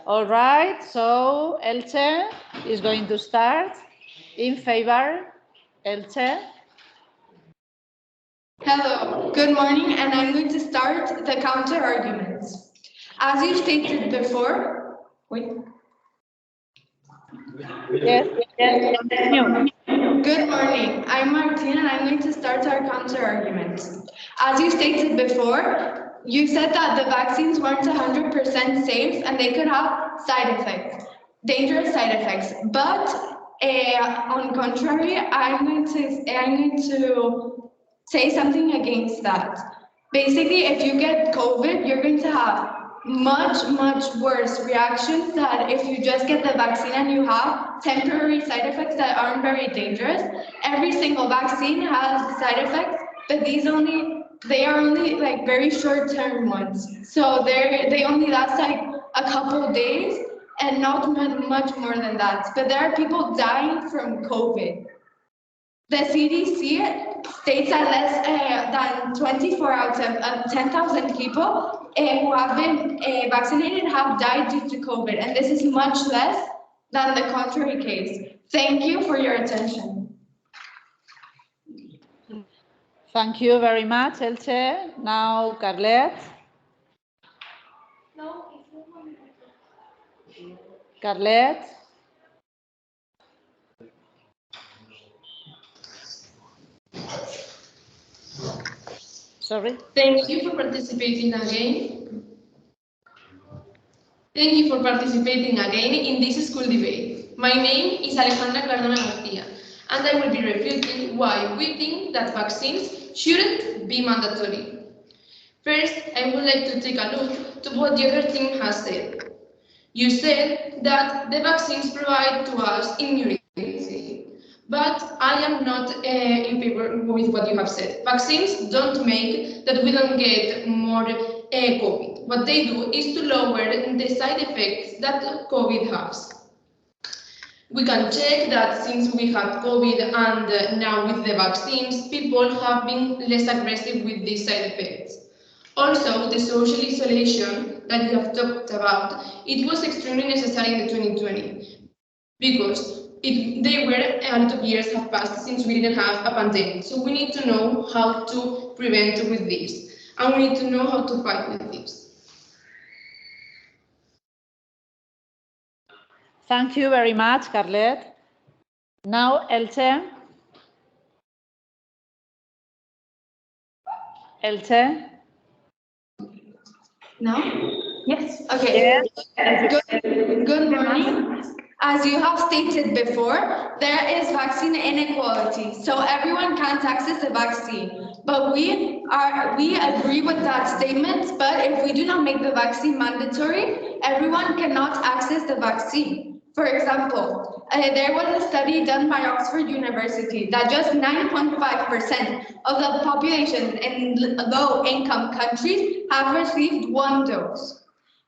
All right, so Elche is going to start. In favor, Elche. Hello, good morning, and I'm going to start the counter arguments. As you stated before, Yes, continue. Good morning, I'm Martina, and I'm going to start our counter arguments. As you stated before, you said that the vaccines weren't 100% safe and they could have side effects, dangerous side effects. But on contrary, I'm going to say something against that. Basically, if you get COVID, you're going to have much worse reactions than if you just get the vaccine and you have temporary side effects that aren't very dangerous. Every single vaccine has side effects, but they are only like very short-term ones. So they only last like a couple of days and not much more than that. But there are people dying from COVID. The CDC states that less than 24 out of 10,000 people who have been vaccinated have died due to COVID, and this is much less than the contrary case. Thank you for your attention. Thank you very much, Elche. Now, Carlet. Carlet. Sorry. Thank you for participating again. Thank you for participating again in this school debate. My name is Alejandra Cardona Garcia, and I will be refuting why we think that vaccines shouldn't be mandatory. First, I would like to take a look to what the other team has said. You said that the vaccines provide to us immunity, but I am not in favor with what you have said. Vaccines don't make that we don't get more COVID. What they do is to lower the side effects that COVID has. We can check that since we had COVID and now with the vaccines, people have been less aggressive with these side effects. Also, the social isolation that you have talked about, it was extremely necessary in the 2020 because they were a lot of years have passed since we didn't have a pandemic. So we need to know how to prevent with this, and we need to know how to fight with this. Thank you very much, Carlet. Now, Elche. Elche. No? Yes. Okay. Yes. Good morning. As you have stated before, there is vaccine inequality, so everyone can't access the vaccine. But we agree with that statement, but if we do not make the vaccine mandatory, everyone cannot access the vaccine. For example, there was a study done by Oxford University that just 9.5% of the population in low-income countries have received one dose.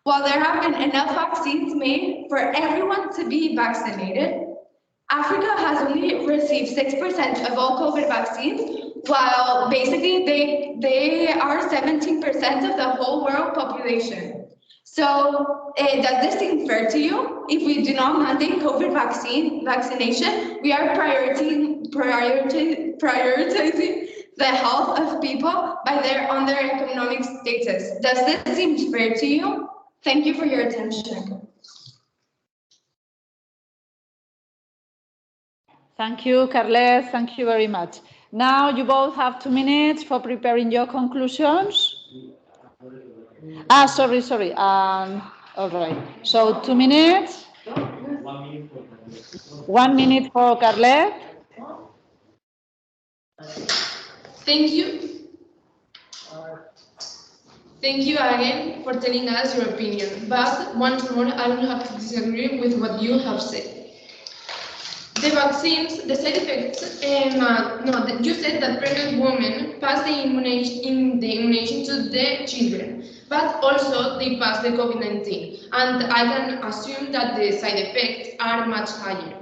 While there have been enough vaccines made for everyone to be vaccinated, Africa has only received 6% of all COVID vaccines, while basically they are 17% of the whole world population. So does this seem fair to you? If we do not mandate COVID vaccination, we are prioritizing the health of people on their economic status. Does this seem fair to you? Thank you for your attention. Thank you, Carles. Thank you very much. Now you both have 2 minutes for preparing your conclusions. Sorry. All right. So 2 minutes. 1 minute for Carles. Thank you. Thank you again for telling us your opinion, but once more, I will have to disagree with what you have said. The vaccines, the side effects, you said that pregnant women pass the immunization to the children, but also they pass the COVID-19, and I can assume that the side effects are much higher.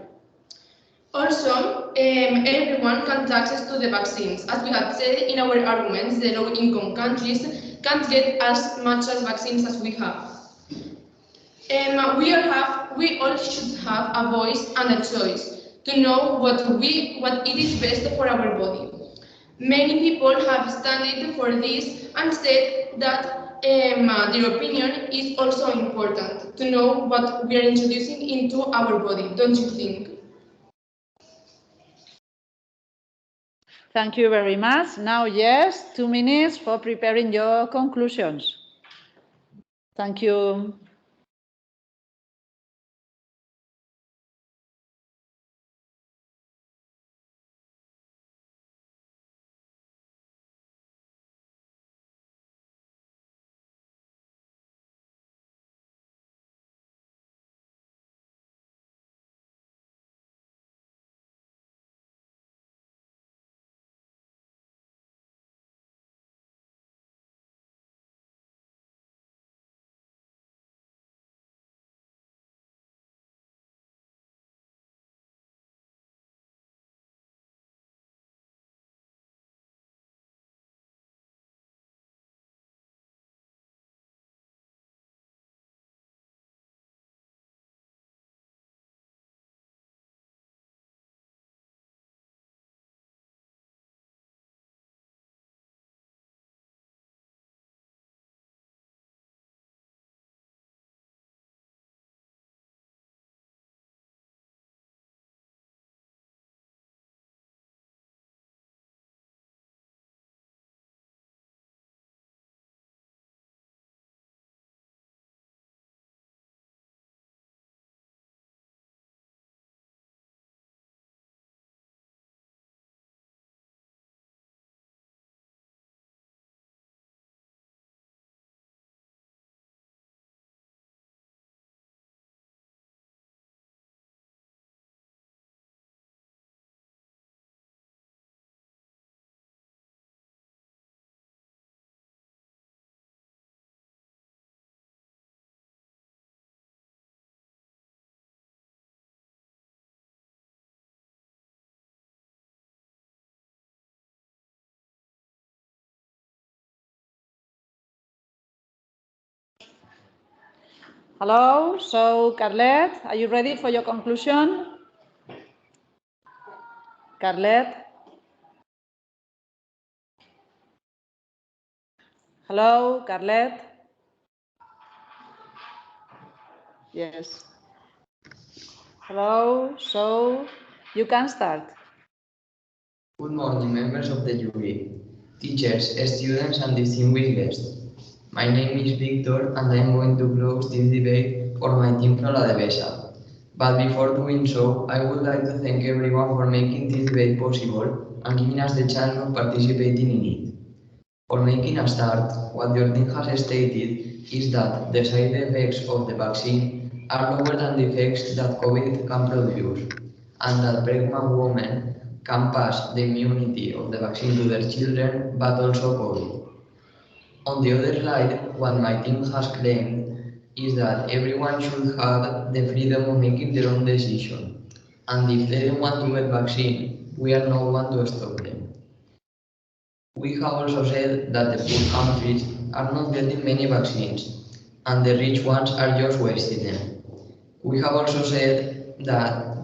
Also, everyone can access to the vaccines. As we have said in our arguments, the low-income countries can't get as much as vaccines as we have. We all should have a voice and a choice to know what it is best for our body. Many people have studied for this and said that their opinion is also important to know what we are introducing into our body, don't you think? Thank you very much. Now, yes, 2 minutes for preparing your conclusions. Thank you. Hello, so Carlet, are you ready for your conclusion? Carlet? Hello, Carlet? Yes. Hello, so you can start. Good morning, members of the jury, teachers, students, and distinguished guests. My name is Victor, and I am going to close this debate for my team from La Devesa. But before doing so, I would like to thank everyone for making this debate possible and giving us the chance of participating in it. For making a start, what your team has stated is that the side effects of the vaccine are lower than the effects that COVID can produce, and that pregnant women can pass the immunity of the vaccine to their children, but also COVID. On the other side, what my team has claimed is that everyone should have the freedom of making their own decision, and if they don't want to get vaccine, we are no one to stop them. We have also said that the poor countries are not getting many vaccines, and the rich ones are just wasting them. We have also said that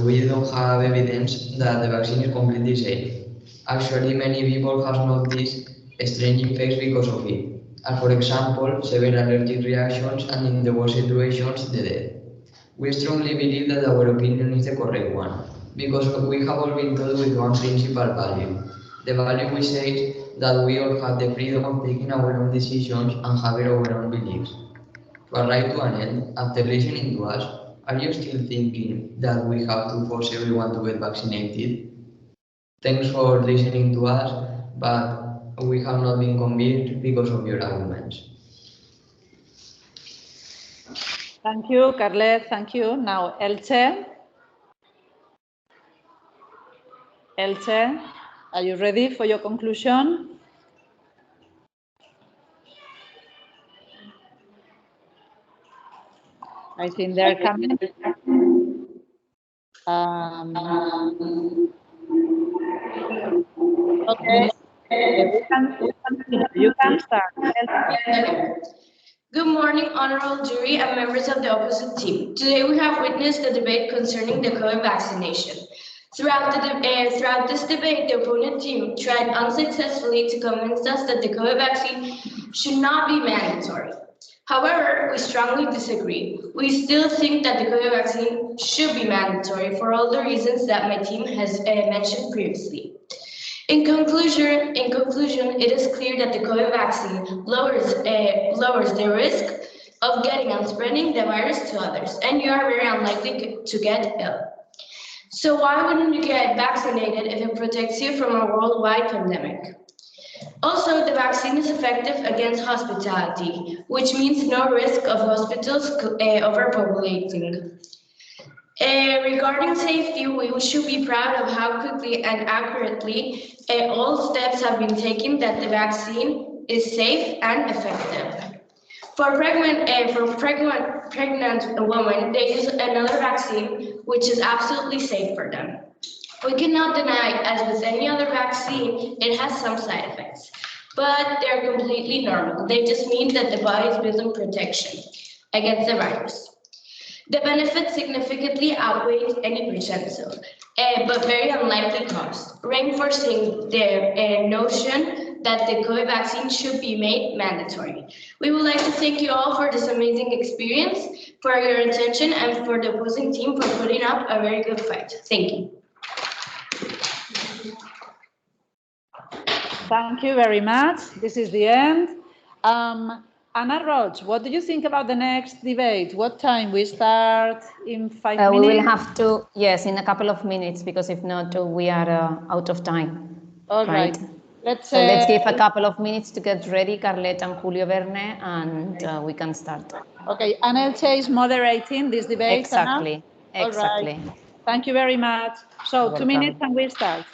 we don't have evidence that the vaccine is completely safe. Actually, many people have noticed strange effects because of it, as for example, severe allergic reactions and in the worst situations, the death. We strongly believe that our opinion is the correct one, because we have all been told with one principal value. The value we say is that we all have the freedom of taking our own decisions and having our own beliefs. To arrive to an end, after listening to us, are you still thinking that we have to force everyone to get vaccinated? Thanks for listening to us, but we have not been convinced because of your arguments. Thank you, Carlet. Thank you. Now, Elche. Elche, are you ready for your conclusion? I think they're coming. Okay, you can start. Good morning, honorable jury and members of the opposite team. Today we have witnessed a debate concerning the COVID vaccination. Throughout this debate, the opponent team tried unsuccessfully to convince us that the COVID vaccine should not be mandatory. However, we strongly disagree. We still think that the COVID vaccine should be mandatory for all the reasons that my team has mentioned previously. In conclusion, it is clear that the COVID vaccine lowers the risk of getting and spreading the virus to others, and you are very unlikely to get ill. So why wouldn't you get vaccinated if it protects you from a worldwide pandemic? Also, the vaccine is effective against hospitality, which means no risk of hospitals overpopulating. Regarding safety, we should be proud of how quickly and accurately all steps have been taken that the vaccine is safe and effective. For pregnant women, they use another vaccine, which is absolutely safe for them. We cannot deny, as with any other vaccine, it has some side effects, but they're completely normal. They just mean that the body is building protection against the virus. The benefits significantly outweigh any potential, but very unlikely cost, reinforcing the notion that the COVID vaccine should be made mandatory. We would like to thank you all for this amazing experience, for your attention, and for the opposing team for putting up a very good fight. Thank you. Thank you very much. This is the end. Anna Roach, what do you think about the next debate? What time? We start in 5 minutes? We will have to, yes, in a couple of minutes, because if not, we are out of time. All right. Let's give a couple of minutes to get ready, Carlet and Julio Verne, and we can start. Okay, Anelche is moderating this debate. Exactly, Anna? exactly. All right. Thank you very much. So 2 minutes and we start.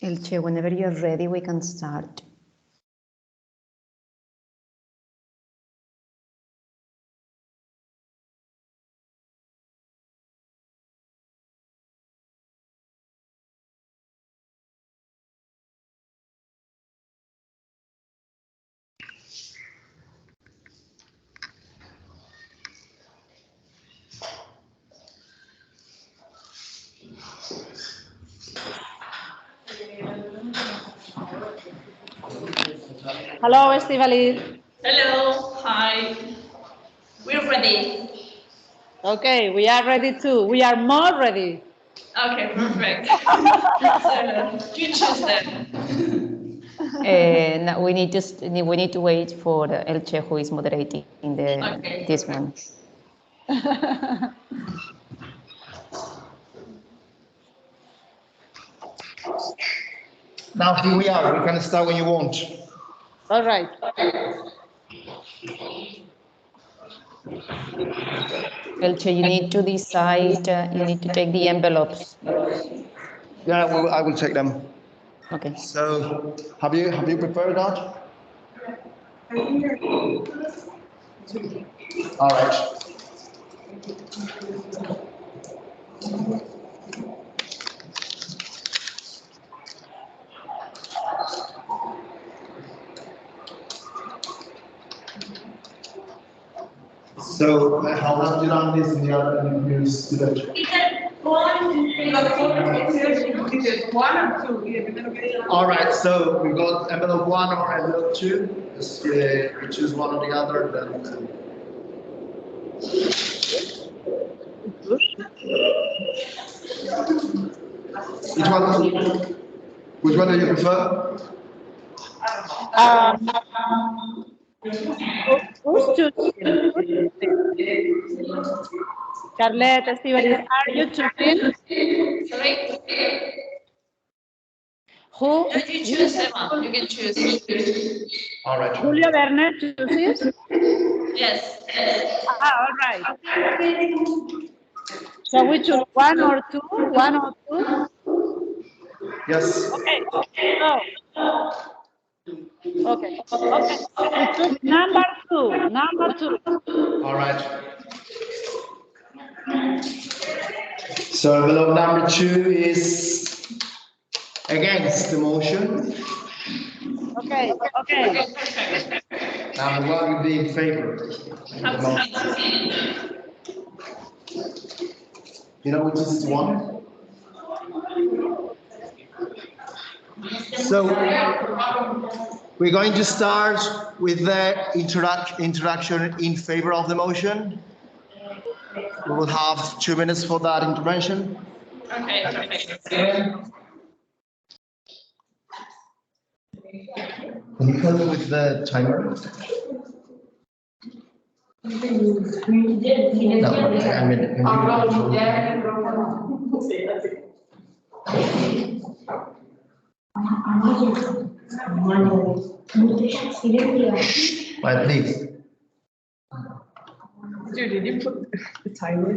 Elche, whenever you're ready, we can start. Hello, Estivali. Hello, hi. We're ready. Okay, we are ready too. We are more ready. Okay, perfect. So, you choose them. No, we need to wait for Elche, who is moderating this one. Now here we are. We can start when you want. All right. Elche, you need to decide. You need to take the envelopes. Yeah, well, I will take them. Okay. So, have you prepared that? All right. So, how have you done this in the other news today? All right, so we got envelope 1 or envelope 2. Just you choose one or the other, then. Which one do you prefer? Who's choosing? Carlet, Estivali, are you choosing? Sorry? Who? You choose, Emma. You can choose. All right. Julio Werner chooses? Yes. All right. So we choose 1 or 2? 1 or 2? Yes. Okay. Okay. We choose number 2. Number 2. All right. So envelope number 2 is against the motion. Okay. Number 1 would be in favor. You know which is 1? So we're going to start with the introduction in favor of the motion. We will have 2 minutes for that intervention. Okay, perfect. Can you help with the timer? No, I mean, Right, please. Dude, did you put the timer?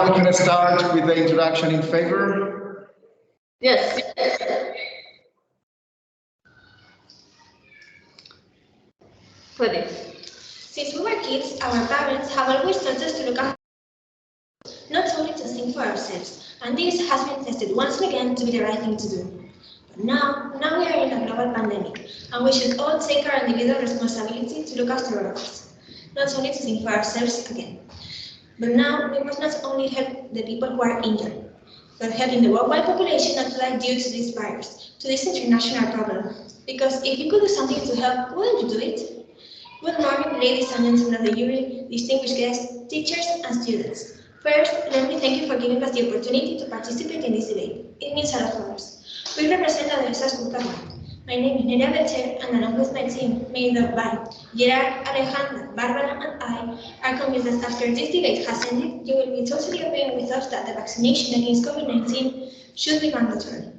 we can start with the introduction in favor. Yes. Ready. Since we were kids, our parents have always taught us to look after, not only to think for ourselves, and this has been tested once again to be the right thing to do. But now we are in a global pandemic, and we should all take our individual responsibility to look after others, not only to think for ourselves again. But now we must not only help the people who are injured, but helping the worldwide population not to die due to this virus, to this international problem. Because if you could do something to help, wouldn't you do it? Good morning, ladies and gentlemen of the jury, distinguished guests, teachers, and students. First, let me thank you for giving us the opportunity to participate in this debate. It means a lot for us. We represent Adolescentes Cultural. My name is Nerea Belcher, and along with my team, made up by Gerard, Alejandra, Barbara, and I, are convinced that after this debate has ended, you will be totally agreeing with us that the vaccination against COVID-19 should be mandatory.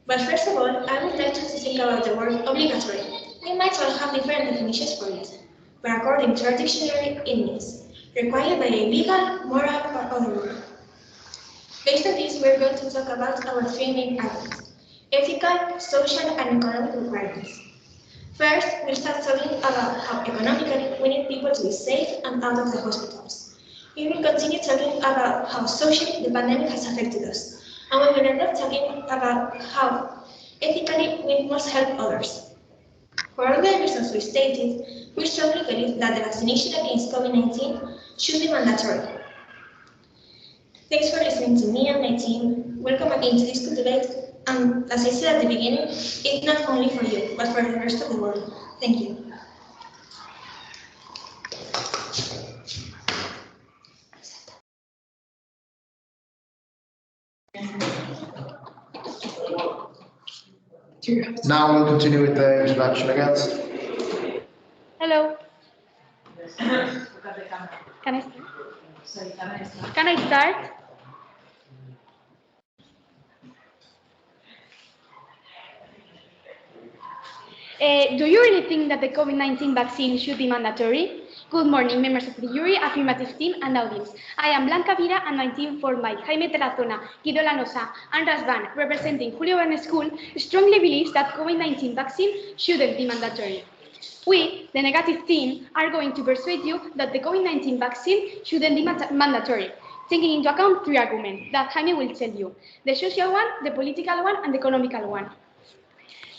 But first of all, I would like to think about the word obligatory. We might all have different definitions for it, but according to our dictionary, it means required by a legal, moral, or other rule. Based on this, we're going to talk about our three main arguments: ethical, social, and economic requirements. First, we'll start talking about how economically we need people to be safe and out of the hospitals. We will continue talking about how socially the pandemic has affected us, and we will end up talking about how ethically we must help others. For all the reasons we stated, we strongly believe that the vaccination against COVID-19 should be mandatory. Thanks for listening to me and my team. Welcome again to this debate. And as I said at the beginning, it's not only for you, but for the rest of the world. Thank you. Now we'll continue with the introduction again. Hello. Can I start? Can I start? Do you really think that the COVID-19 vaccine should be mandatory? Good morning, members of the jury, affirmative team, and audience. I am Blanca Vira, and my team, formed by Jaime Tarazona, Guido Lanosa, and Rasvan, representing Julio Verne School, strongly believes that COVID-19 vaccine shouldn't be mandatory. We, the negative team, are going to persuade you that the COVID-19 vaccine shouldn't be mandatory, taking into account three arguments that Jaime will tell you: the social one, the political one, and the economical one.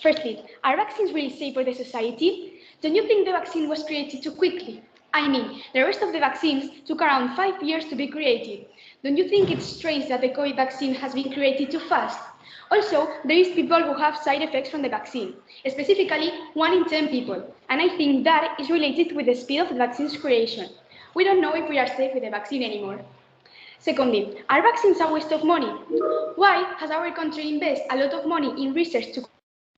Firstly, are vaccines really safe for the society? Don't you think the vaccine was created too quickly? I mean, the rest of the vaccines took around 5 years to be created. Don't you think it's strange that the COVID vaccine has been created too fast? Also, there is people who have side effects from the vaccine, specifically 1 in 10 people, and I think that is related with the speed of the vaccine's creation. We don't know if we are safe with the vaccine anymore. Secondly, are vaccines a waste of money? Why has our country invested a lot of money in research to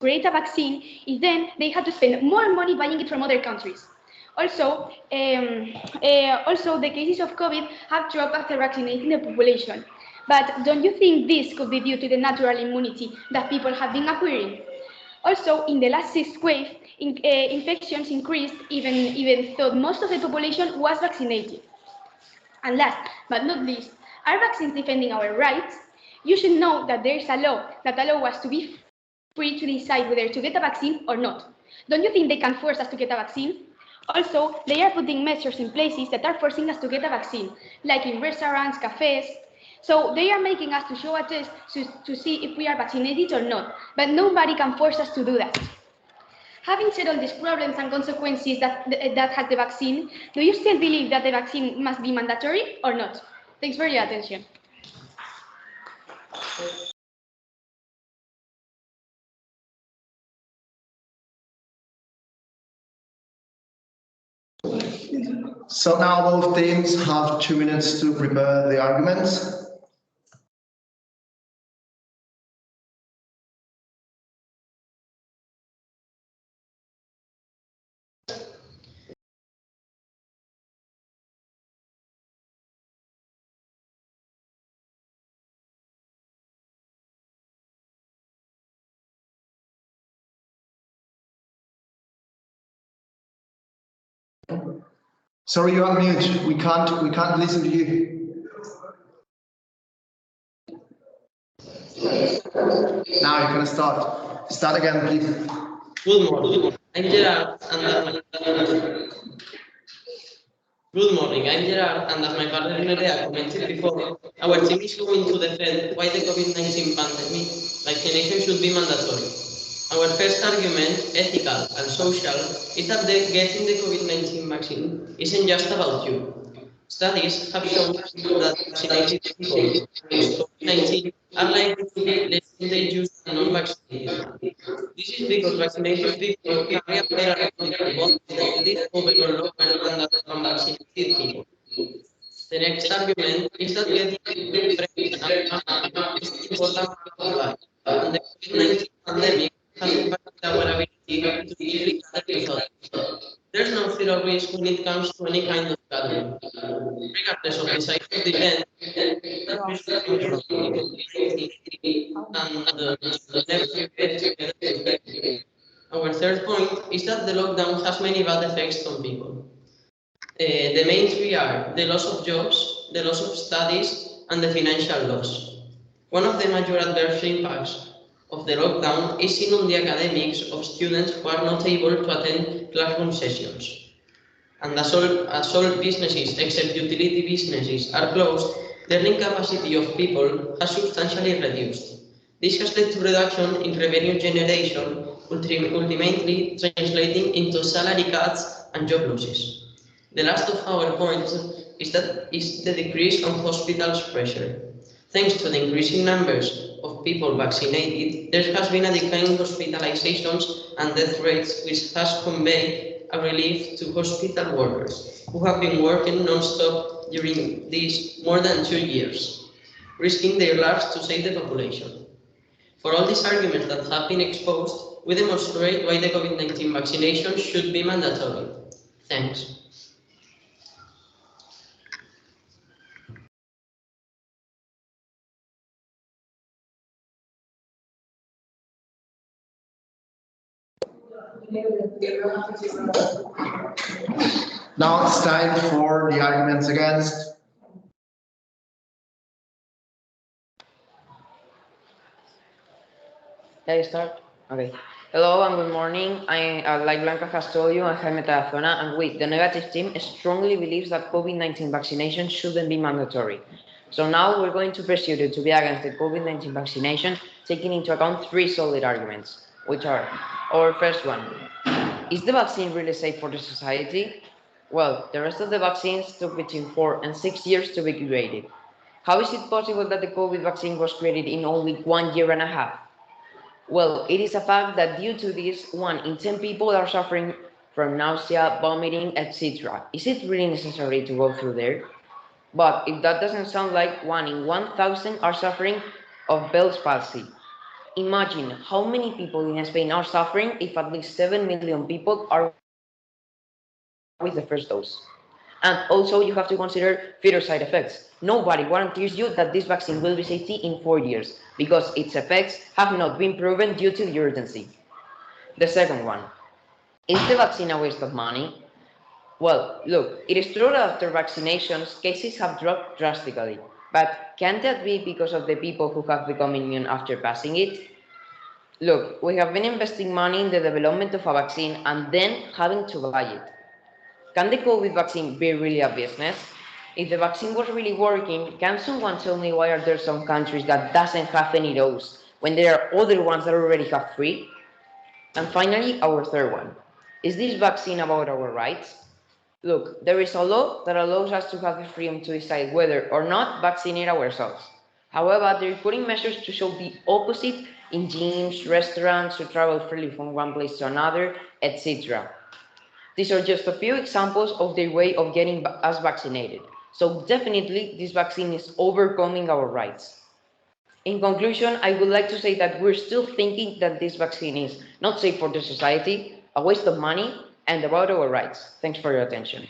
create a vaccine if then they had to spend more money buying it from other countries? Also, the cases of COVID have dropped after vaccinating the population. But don't you think this could be due to the natural immunity that people have been acquiring? Also, in the last 6th wave, infections increased even though most of the population was vaccinated. And last but not least, are vaccines defending our rights? You should know that there is a law that allows us to be free to decide whether to get a vaccine or not. Don't you think they can force us to get a vaccine? Also, they are putting measures in places that are forcing us to get a vaccine, like in restaurants, cafes. So they are making us to show a test to see if we are vaccinated or not, but nobody can force us to do that. Having said all these problems and consequences that has the vaccine, do you still believe that the vaccine must be mandatory or not? Thanks for your attention. So now both teams have 2 minutes to prepare the arguments. Sorry, you are mute. We can't listen to you. Now you can start. Start again, please. Good morning. I'm Gerard, and that's my Good morning. I'm Gerard, and as my partner Nerea commented before, our team is going to defend why the COVID-19 pandemic vaccination should be mandatory. Our first argument, ethical and social, is that getting the COVID-19 vaccine isn't just about you. Studies have shown that vaccinated people against COVID-19 are likely to be less contagious than non-vaccinated ones. This is because vaccinated people carry a higher antibody that is overall lower than that of unvaccinated people. The next argument is that getting friends and family is an important part of life, and the COVID-19 pandemic has impacted our ability to live with others without it. There's no zero risk when it comes to any kind of gathering. Regardless of the size of the event, that risk of contracting COVID-19 and should never get together with people. Our third point is that the lockdown has many bad effects on people. The main three are the loss of jobs, the loss of studies, and the financial loss. One of the major adverse impacts of the lockdown is seen on the academics of students who are not able to attend classroom sessions. And as all businesses except utility businesses are closed, the earning capacity of people has substantially reduced. This has led to reduction in revenue generation, ultimately translating into salary cuts and job losses. The last of our points is the decrease on hospitals' pressure. Thanks to the increasing numbers of people vaccinated, there has been a decline in hospitalizations and death rates, which has conveyed a relief to hospital workers who have been working non-stop during these more than 2 years, risking their lives to save the population. For all these arguments that have been exposed, we demonstrate why the COVID-19 vaccination should be mandatory. Thanks. Now it's time for the arguments against. Can I start? Okay. Hello and good morning. Like Blanca has told you, I'm Jaime Tarazona, and we, the negative team, strongly believes that COVID-19 vaccination shouldn't be mandatory. So now we're going to pursue it to be against the COVID-19 vaccination, taking into account three solid arguments, which are, our first one, is the vaccine really safe for the society? Well, the rest of the vaccines took between 4 and 6 years to be created. How is it possible that the COVID vaccine was created in only 1 year and a half? Well, it is a fact that due to this, 1 in 10 people are suffering from nausea, vomiting, etc. Is it really necessary to go through there? But if that doesn't sound like 1 in 1,000 are suffering of Bell's palsy. Imagine how many people in Spain are suffering if at least 7 million people are with the first dose. And also you have to consider future side effects. Nobody guarantees you that this vaccine will be safe in 4 years because its effects have not been proven due to the urgency. The second one, is the vaccine a waste of money? Well, look, it is true that after vaccinations, cases have dropped drastically. But can that be because of the people who have become immune after passing it? Look, we have been investing money in the development of a vaccine and then having to buy it. Can the COVID vaccine be really a business? If the vaccine was really working, can someone tell me why are there some countries that doesn't have any dose when there are other ones that already have 3? And finally, our third one. Is this vaccine about our rights? Look, there is a law that allows us to have the freedom to decide whether or not vaccinate ourselves. However, they're putting measures to show the opposite in gyms, restaurants, to travel freely from one place to another, etc. These are just a few examples of their way of getting us vaccinated. So definitely this vaccine is overcoming our rights. In conclusion, I would like to say that we're still thinking that this vaccine is not safe for the society, a waste of money, and about our rights. Thanks for your attention.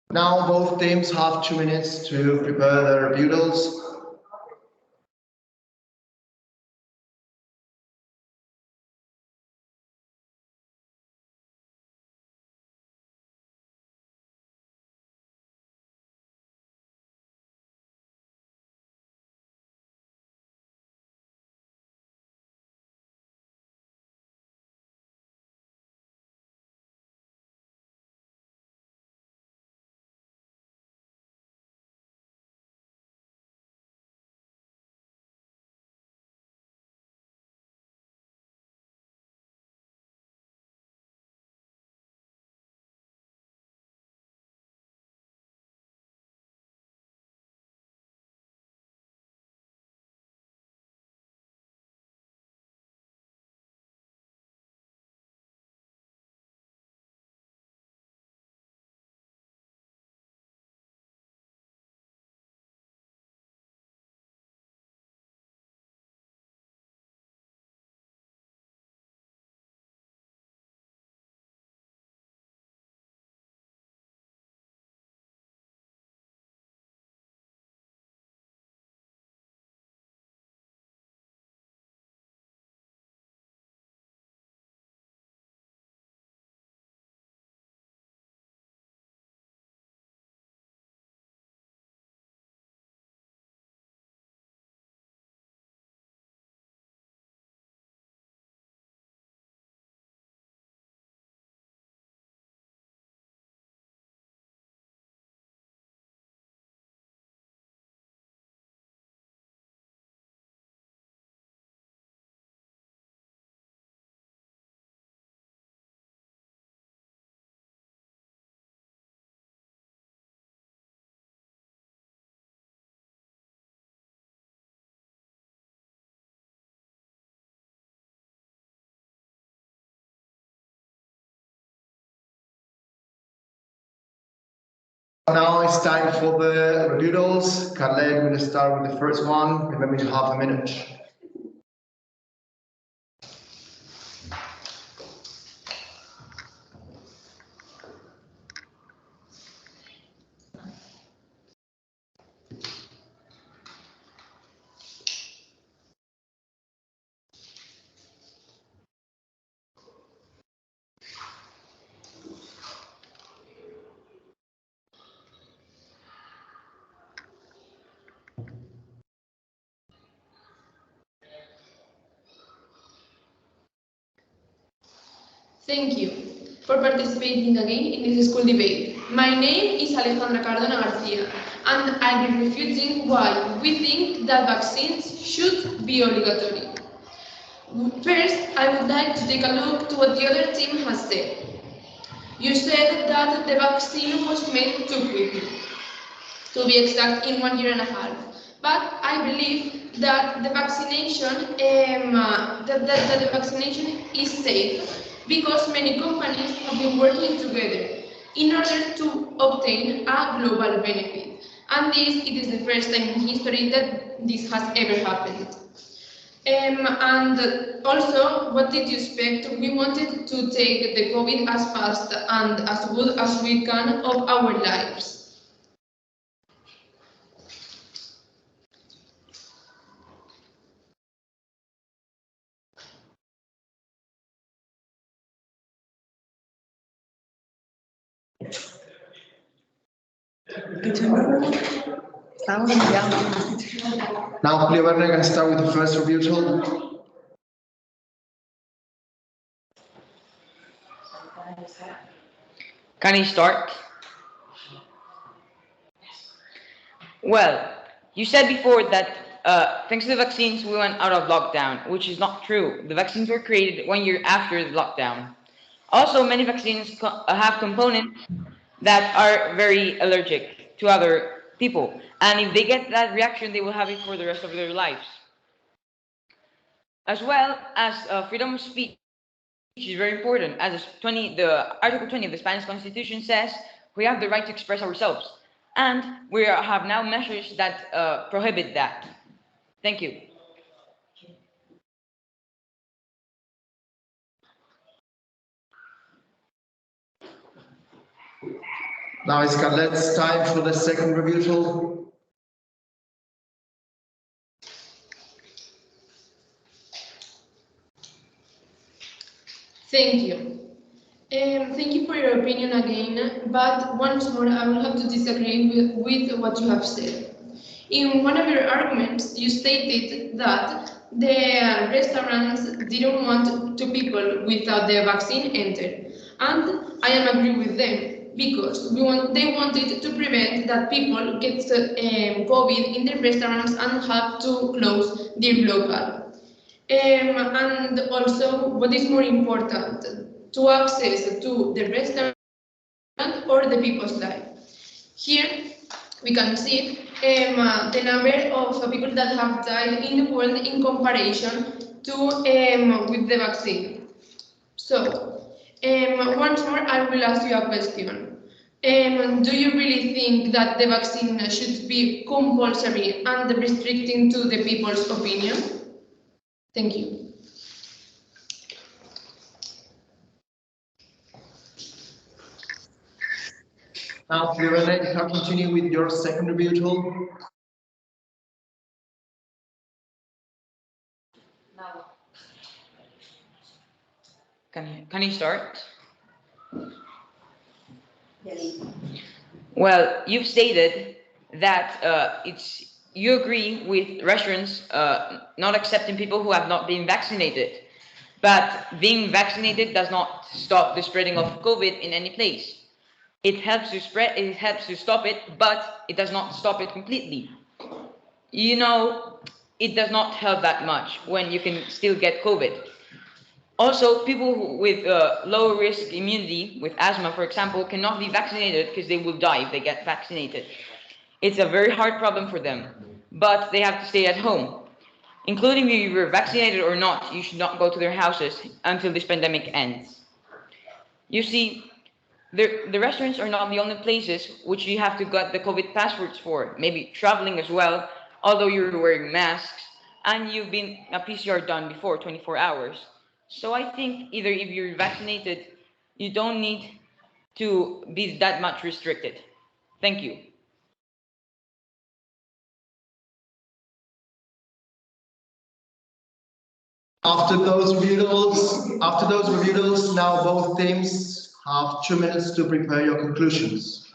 Now both teams have 2 minutes to prepare their rebuttals. it's time for the rebuttals. Khaled will start with the first one. Remember to have a minute. Thank you for participating again in this school debate. My name is Alejandra Cardona Garcia, and I'll be refuting why we think that vaccines should be obligatory. First, I would like to take a look to what the other team has said. You said that the vaccine was made too quickly, to be exact, in 1.5 years. But I believe that the vaccination, that the vaccination is safe because many companies have been working together in order to obtain a global benefit. And it is the first time in history that this has ever happened. And also, what did you expect? We wanted to take the COVID as fast and as good as we can of our lives. Now, Julio Verne can start with the first rebuttal. Can I start? Well, you said before that thanks to the vaccines we went out of lockdown, which is not true. The vaccines were created 1 year after the lockdown. Also, many vaccines have components that are very allergic to other people. And if they get that reaction, they will have it for the rest of their lives. As well as freedom of speech is very important. As the Article 20 of the Spanish Constitution says, we have the right to express ourselves. And we have now measures that prohibit that. Thank you. Now it's Khaled's time for the second rebuttal. Thank you. Thank you for your opinion again, but once more I will have to disagree with what you have said. In one of your arguments, you stated that the restaurants didn't want two people without the vaccine enter, and I am agree with them because they wanted to prevent that people get COVID in the restaurants and have to close their local. And also, what is more important, to access to the restaurant or the people's life. Here, we can see the number of people that have died in the world in comparison to with the vaccine. So, once more, I will ask you a question. Do you really think that the vaccine should be compulsory and restricting to the people's opinion? Thank you. Now, Fiorella, you can continue with your second rebuttal. Can you start? Well, you've stated that you agree with restaurants not accepting people who have not been vaccinated, but being vaccinated does not stop the spreading of COVID in any place. It helps to stop it, but it does not stop it completely. You know, it does not help that much when you can still get COVID. Also, people with low risk immunity, with asthma, for example, cannot be vaccinated because they will die if they get vaccinated. It's a very hard problem for them, but they have to stay at home. Including if you're vaccinated or not, you should not go to their houses until this pandemic ends. You see, The restaurants are not the only places which you have to get the COVID passports for. Maybe traveling as well, although you're wearing masks and you've been a PCR done before 24 hours. So I think either if you're vaccinated, you don't need to be that much restricted. Thank you. After those rebuttals, now both teams have 2 minutes to prepare your conclusions.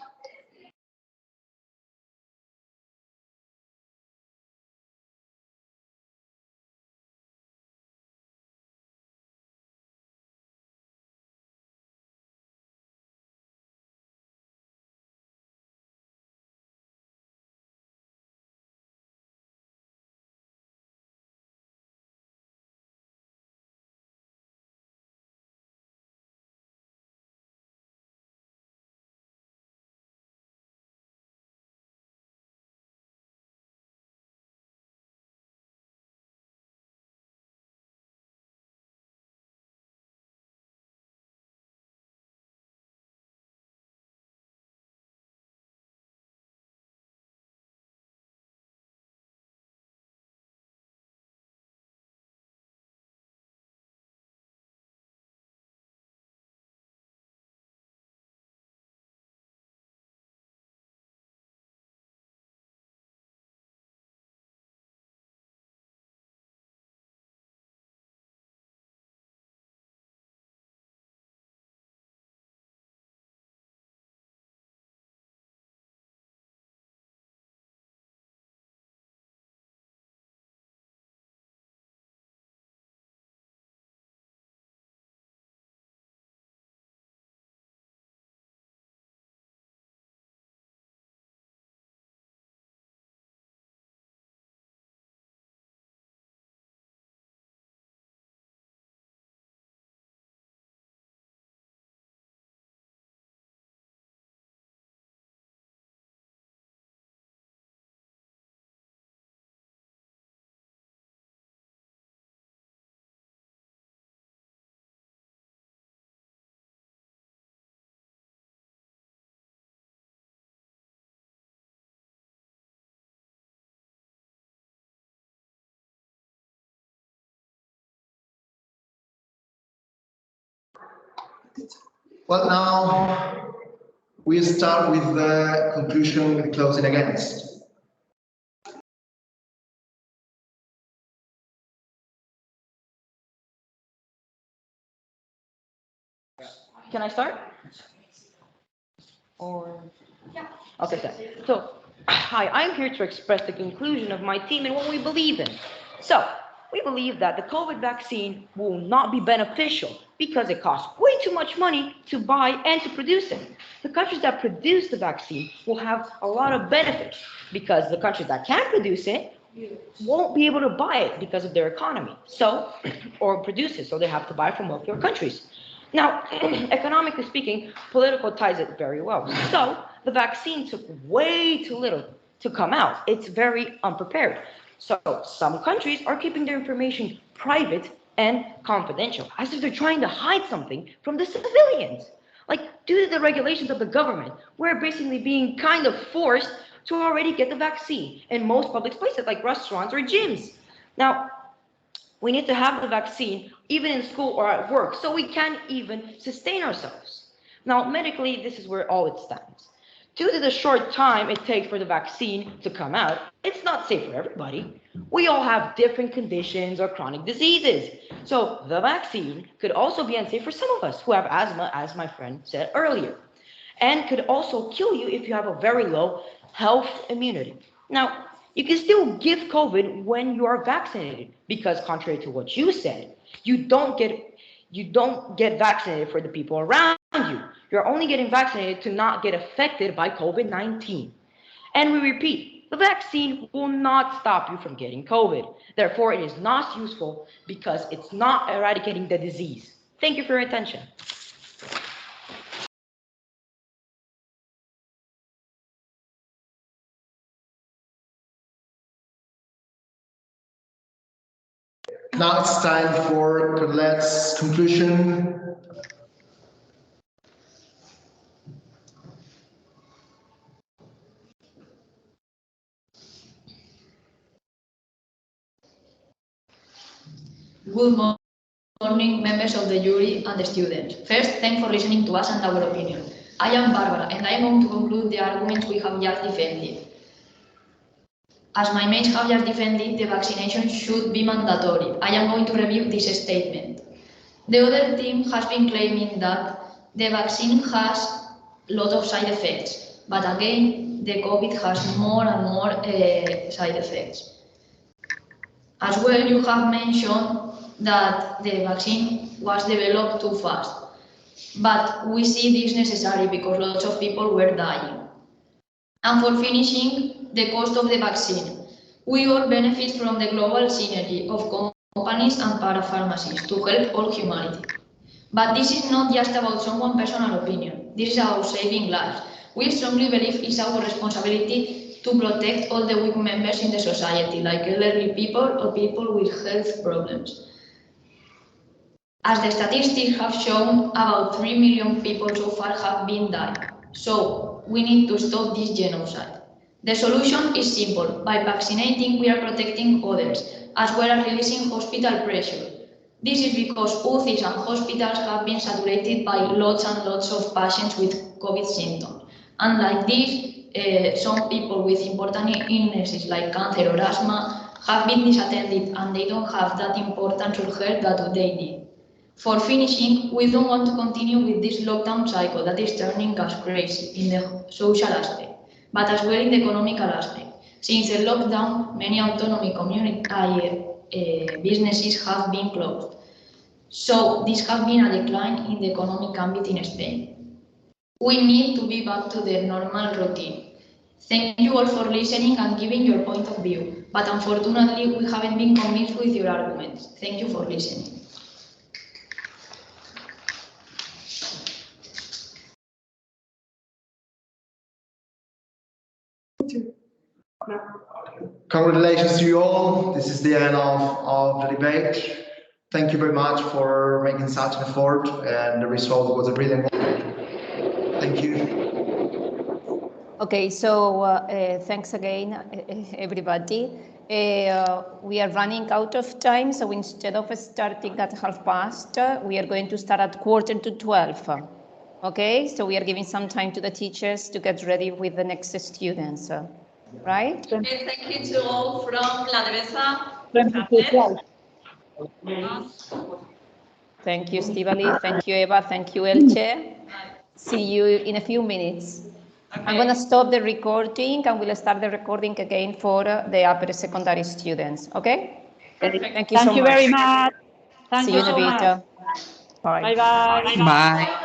Well, now we start with the conclusion with closing against. Can I start? Or okay. So, hi, I'm here to express the conclusion of my team and what we believe in. So, we believe that the COVID vaccine will not be beneficial because it costs way too much money to buy and to produce it. The countries that produce the vaccine will have a lot of benefits because the countries that can't produce it won't be able to buy it because of their economy. So, or produce it, so they have to buy from wealthier countries. Now, economically speaking, political ties it very well. So the vaccine took way too little to come out. It's very unprepared. So some countries are keeping their information private and confidential, as if they're trying to hide something from the civilians. Like, due to the regulations of the government, we're basically being kind of forced to already get the vaccine in most public places, like restaurants or gyms. Now, we need to have the vaccine even in school or at work so we can even sustain ourselves. Now, medically, this is where all it stands. Due to the short time it takes for the vaccine to come out, it's not safe for everybody. We all have different conditions or chronic diseases. So the vaccine could also be unsafe for some of us who have asthma, as my friend said earlier, and could also kill you if you have a very low health immunity. Now, you can still give COVID when you are vaccinated because contrary to what you said, you don't get vaccinated for the people around you. You're only getting vaccinated to not get affected by COVID-19. And we repeat, the vaccine will not stop you from getting COVID. Therefore, it is not useful because it's not eradicating the disease. Thank you for your attention. Now it's time for Colette's conclusion. Good morning, members of the jury and the students. First, thanks for listening to us and our opinion. I am Barbara, and I am going to conclude the arguments we have just defended. As my mates have just defended, the vaccination should be mandatory. I am going to review this statement. The other team has been claiming that the vaccine has a lot of side effects, but again, the COVID has more and more side effects. As well, you have mentioned that the vaccine was developed too fast, but we see this necessary because lots of people were dying. And for finishing, the cost of the vaccine. We all benefit from the global synergy of companies and parapharmacies to help all humanity. But this is not just about someone's personal opinion. This is about saving lives. We strongly believe it's our responsibility to protect all the weak members in the society, like elderly people or people with health problems. As the statistics have shown, about 3 million people so far have been died. So we need to stop this genocide. The solution is simple. By vaccinating, we are protecting others, as well as releasing hospital pressure. This is because UCIs and hospitals have been saturated by lots and lots of patients with COVID symptoms. And like this, some people with important illnesses like cancer or asthma have been disattended and they don't have that important help that they need. For finishing, we don't want to continue with this lockdown cycle that is turning us crazy in the social aspect, but as well in the economical aspect. Since the lockdown, many autonomy businesses have been closed. So this has been a decline in the economic ambit in Spain. We need to be back to the normal routine. Thank you all for listening and giving your point of view, but unfortunately we haven't been convinced with your arguments. Thank you for listening. Congratulations to you all. This is the end of the debate. Thank you very much for making such an effort, and the result was a brilliant one. Thank you. Okay, so thanks again, everybody. We are running out of time, so instead of starting at 12:30, we are going to start at 11:45. Okay, so we are giving some time to the teachers to get ready with the next students, right? Thank you to all from La Devesa. Thank you, Estivali. Thank you, Eva. Thank you, Elche. See you in a few minutes. Okay. I'm going to stop the recording and we'll start the recording again for the upper secondary students. Okay? Perfect. Thank you so much. Thank you very much. See you in a bit. Bye. Bye-bye. Bye.